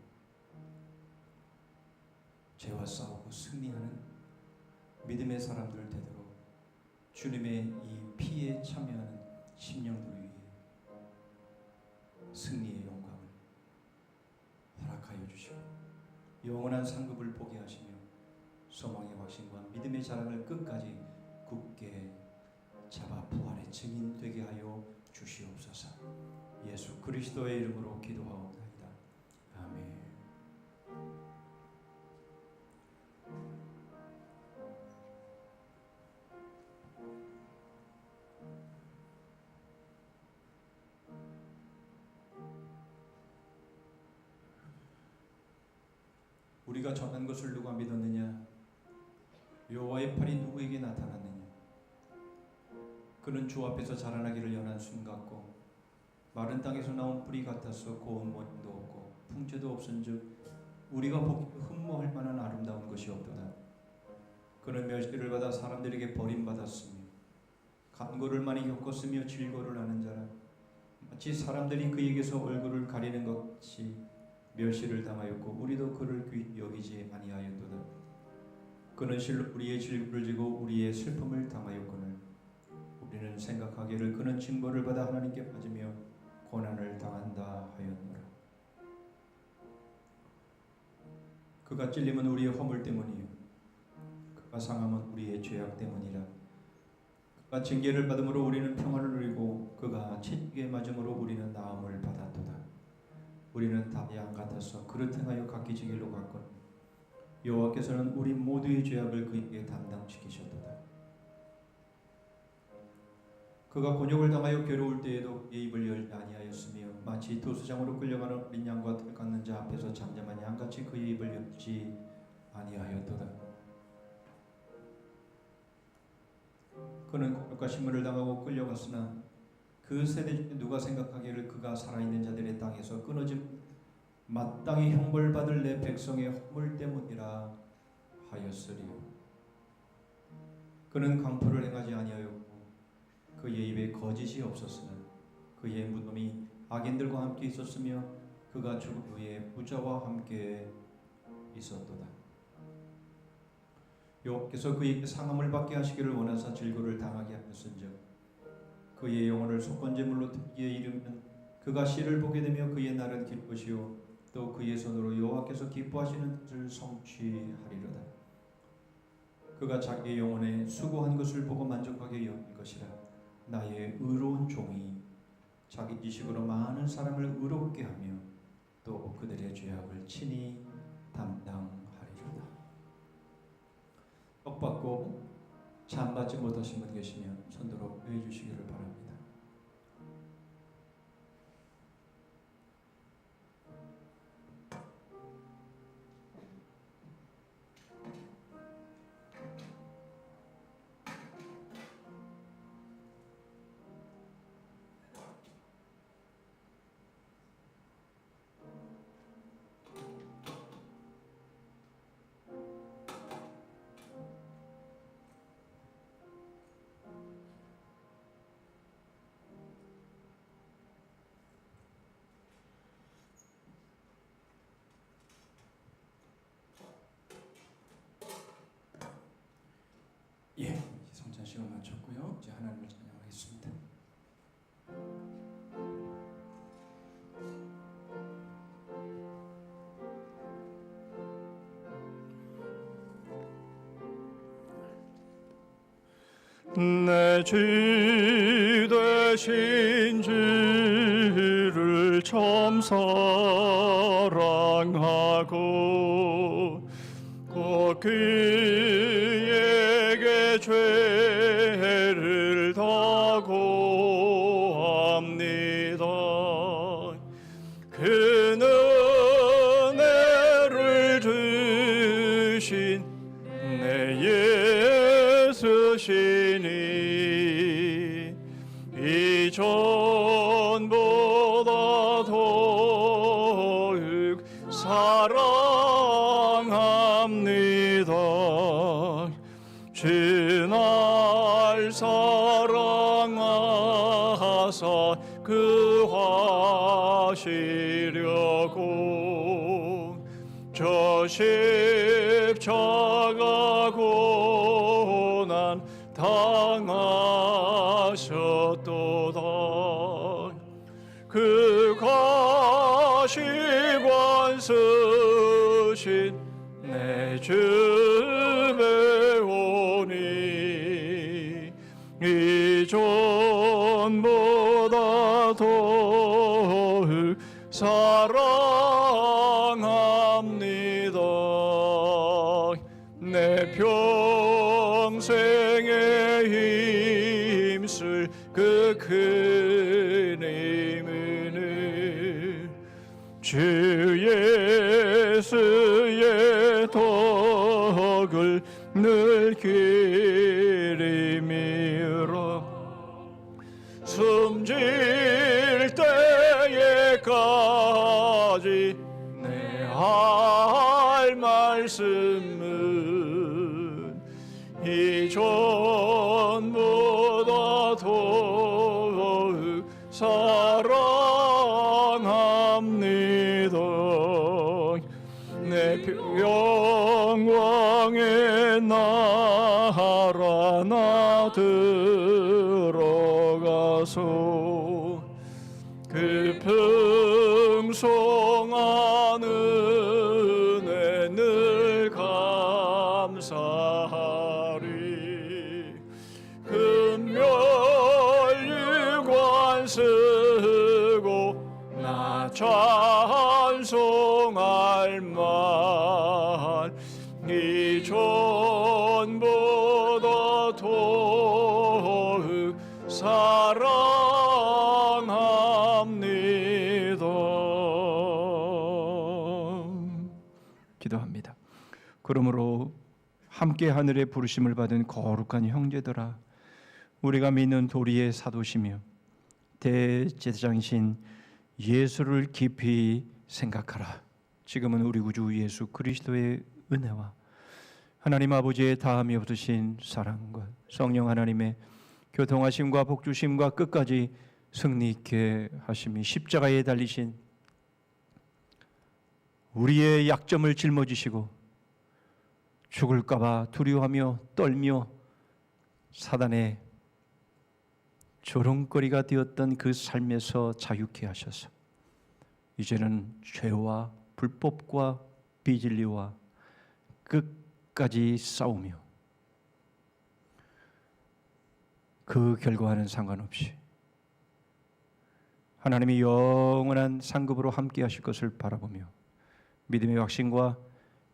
A: 죄와 싸우고 승리하는 믿음의 사람들 되도록 주님의 이 피에 참여하는 심령들 위해 승리의 영광을 허락하여 주시고 영원한 상급을 보게 하시며 소망의 확신과 믿음의 자랑을 끝까지 굳게 잡아 부활의 증인 되게 하여 주시옵소서. 예수 그리스도의 이름으로 기도하옵나이다. 아멘. 우리가 전한 것을 누가 믿었느냐? 여호와의 팔이 누구에게 나타났느냐? 그는 주 앞에서 자라나기를 연한 순 같고 마른 땅에서 나온 뿌리 같아서 고운 모양도 없고 풍채도 없은즉 우리가 보기 흠모할 만한 아름다운 것이 없도다. 그는 멸시를 받아 사람들에게 버림받았으며 간고를 많이 겪었으며 질고를 하는 자라 마치 사람들이 그에게서 얼굴을 가리는 것 같이 멸시를 당하였고 우리도 그를 귀히 여기지 아니하였도다. 그는 실로 우리의 질고를 지고 우리의 슬픔을 당하였거늘 우리는 생각하기를 그는 징벌을 받아 하나님께 빠지며 고난을 당한다 하였노라. 그가 찔림은 우리의 허물 때문이요 그가 상함은 우리의 죄악 때문이라. 그가 징계를 받음으로 우리는 평안을 누리고 그가 채찍에 맞음으로 우리는 나음을 받았도다. 우리는 다 양 같아서 그릇 행하여 각기 지 길로 갔거늘 여호와께서는 우리 모두의 죄악을 그에게 담당시키셨도다. 그가 곤욕을 당하여 괴로울 때에도 그의 입을 열지 아니하였으며 마치 도수장으로 끌려가는 어린 양과 털 깎는 자 앞에서 잠잠한 양같이 그의 입을 열지 아니하였도다. 그는 곤욕과 신문을 당하고 끌려갔으나 그 세대 중에 누가 생각하기를 그가 살아있는 자들의 땅에서 끊어진 마땅히 형벌받을 내 백성의 허물 때문이라 하였으리요. 그는 강포를 행하지 아니하였고 그의 입에 거짓이 없었으나 그의 무덤이 악인들과 함께 있었으며 그가 죽은 후에 부자와 함께 있었도다. 여호와께서 그에게 상함을 받게 하시기를 원하사 질고를 당하게 하였은즉 그의 영혼을 속건제물로 듣기에 이르면 그가 시를 보게 되며 그의 날은 길 것이요 또 그의 손으로 여호와께서 기뻐하시는 뜻을 성취하리로다. 그가 자기의 영혼에 수고한 것을 보고 만족하게 여길 것이라. 나의 의로운 종이 자기 지식으로 많은 사람을 의롭게 하며 또 그들의 죄악을 친히 담당하리로다. 떡받고 잠 받지 못하신 분 계시면 손들어 해 주시기를 바랍니다. 예, 성찬 시간 마쳤고요. 이제 하나님을 찬양하겠습니다.
C: 내 주 되신 주를 참 사랑하고 곧 그에게 죄를 다고 합니다. 그 은혜를 주신 내 예수시니 이전보다 더욱 사랑합니다. 주 날 사랑하사 구하시려고 저 십자가 고난 당하셨도다. 그 가시관 쓰신 내 주의 오니 이전보다 더욱 사랑합니다. 내 평생에 힘쓸 그 큰 힘을 주 예수의 덕을 늘 기리미라. 숨질 때에까지 내 할 말씀은 이전보다 더욱 사랑합니다. 내 영광의 나라 나 들어가서 그 풍성한 은혜 늘 감사하리. 금멸유관 쓰고 나 찬송할 만 이전보다 더욱 사랑
A: 기도합니다. 그러므로 함께 하늘의 부르심을 받은 거룩한 형제들아, 우리가 믿는 도리의 사도시며 대제사장이신 예수를 깊이 생각하라. 지금은 우리 구주 예수 그리스도의 은혜와 하나님 아버지의 다함이 없으신 사랑과 성령 하나님의 교통하심과 복주심과 끝까지 승리 있게 하심이 십자가에 달리신 우리의 약점을 짊어지시고 죽을까봐 두려워하며 떨며 사단의 조롱거리가 되었던 그 삶에서 자유케 하셔서 이제는 죄와 불법과 비진리와 끝까지 싸우며 그 결과와는 상관없이 하나님이 영원한 상급으로 함께 하실 것을 바라보며 믿음의 확신과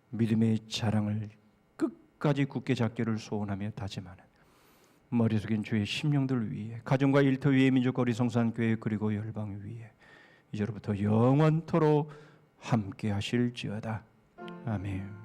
A: 믿음의 자랑을 끝까지 굳게 잡기를 소원하며 다짐하는 머리 숙인 주의 심령들 위에, 가정과 일터 위에, 민족과 우리 성산교회 그리고 열방 위에 이제로부터 영원토록 함께 하실지어다. 아멘.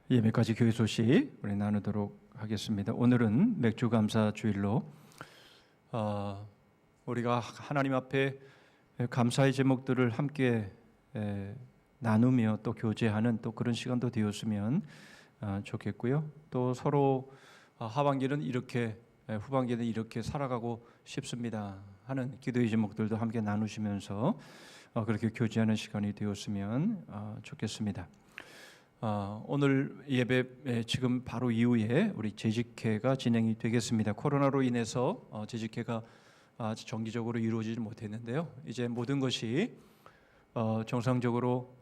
A: 예배까지 교회 소식 우리 나누도록 하겠습니다. 오늘은 맥주 감사 주일로 우리가 하나님 앞에 감사의 제목들을 함께 나누며 또 교제하는 또 그런 시간도 되었으면 좋겠고요. 또 서로 하반기는 이렇게, 후반기는 이렇게 살아가고 싶습니다 하는 기도의 제목들도 함께 나누시면서 그렇게 교제하는 시간이 되었으면 좋겠습니다. 오늘 예배 지금 바로 이후에 우리 재직회가 진행이 되겠습니다. 코로나로 인해서 재직회가 정기적으로 이루어지지 못했는데요. 이제 모든 것이 정상적으로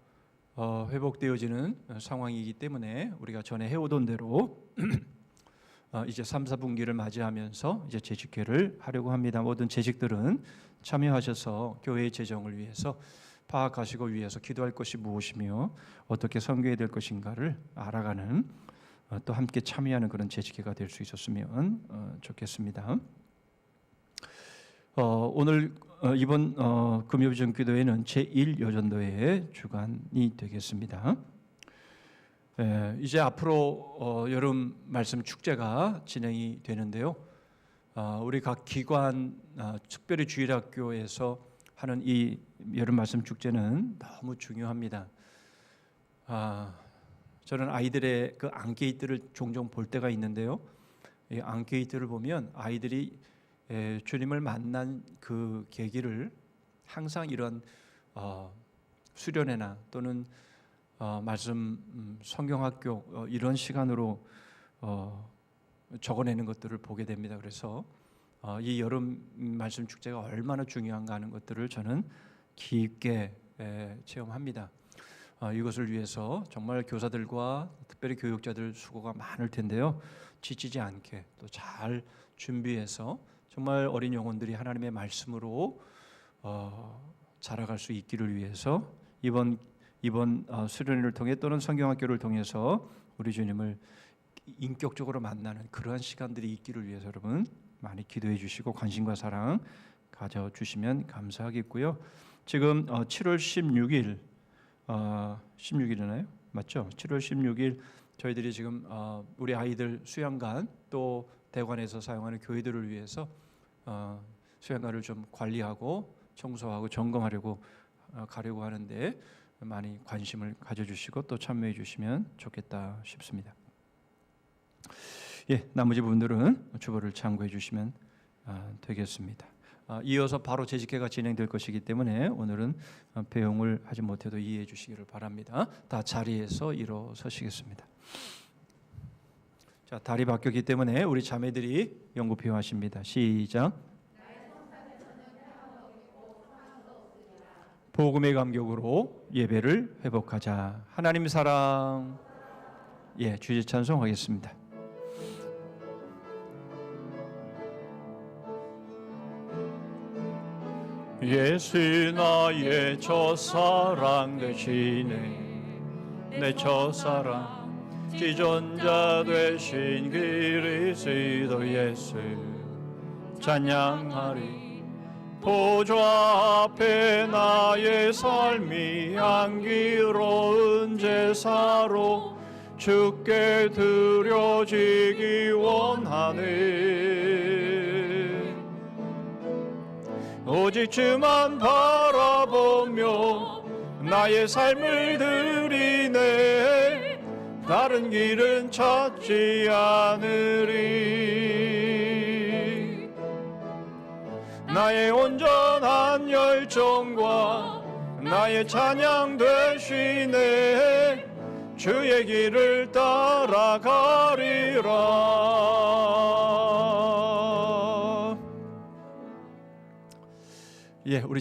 A: 회복되어지는 상황이기 때문에 우리가 전에 해오던 대로 이제 3, 4분기를 맞이하면서 이제 재직회를 하려고 합니다. 모든 재직들은 참여하셔서 교회의 재정을 위해서 파악하시고 위해서 기도할 것이 무엇이며 어떻게 섬겨야 될 것인가를 알아가는 또 함께 참여하는 그런 재직회가 될 수 있었으면 좋겠습니다. 오늘 이번 금요일 기도회는 제1여전도회의 주간이 되겠습니다. 이제 앞으로 여름 말씀 축제가 진행이 되는데요. 우리 각 기관, 특별히 주일학교에서 하는 이 여름 말씀 축제는 너무 중요합니다. 저는 아이들의 그 안게이트를 종종 볼 때가 있는데요. 이 안게이트를 보면 아이들이 주님을 만난 그 계기를 항상 이런 수련회나 또는 말씀 성경학교 이런 시간으로 적어내는 것들을 보게 됩니다. 그래서 이 여름 말씀 축제가 얼마나 중요한가 하는 것들을 저는 깊게 체험합니다. 이것을 위해서 정말 교사들과 특별히 교육자들 수고가 많을 텐데요. 지치지 않게 또 잘 준비해서 정말 어린 영혼들이 하나님의 말씀으로 자라갈 수 있기를 위해서 이번 수련회를 통해 또는 성경학교를 통해서 우리 주님을 인격적으로 만나는 그러한 시간들이 있기를 위해서 여러분 많이 기도해 주시고 관심과 사랑 가져주시면 감사하겠고요. 지금 7월 16일 16일이나요? 맞죠? 7월 16일 저희들이 지금 우리 아이들 수양관 또 대관에서 사용하는 교회들을 위해서 수양관을 좀 관리하고 청소하고 점검하려고 가려고 하는데 많이 관심을 가져주시고 또 참여해 주시면 좋겠다 싶습니다. 나머지 분들은 주보를 참고해 주시면 되겠습니다. 이어서 바로 재직회가 진행될 것이기 때문에 오늘은 배웅을 하지 못해도 이해해 주시기를 바랍니다. 다 자리에서 일어서시겠습니다. 자, 다리 바뀌었기 때문에 우리 자매들이 연구 필요하십니다. 시작. 복음의 감격으로 예배를 회복하자. 하나님 사랑. 주제 찬송하겠습니다. 예수 나의 첫사랑 되시네. 내 첫사랑 지존자 되신 그리스도 예수 찬양하리. 보좌 앞에 나의 삶이 향기로운 제사로 주께 드려지기 원하네. 오직 주만 바라보며 나의 삶을 드리네. 다른 길은 찾지 않으리. 나의 온전한 열정과 나의 찬양 되시네. 주의 길을 따라가리라. 예, 우리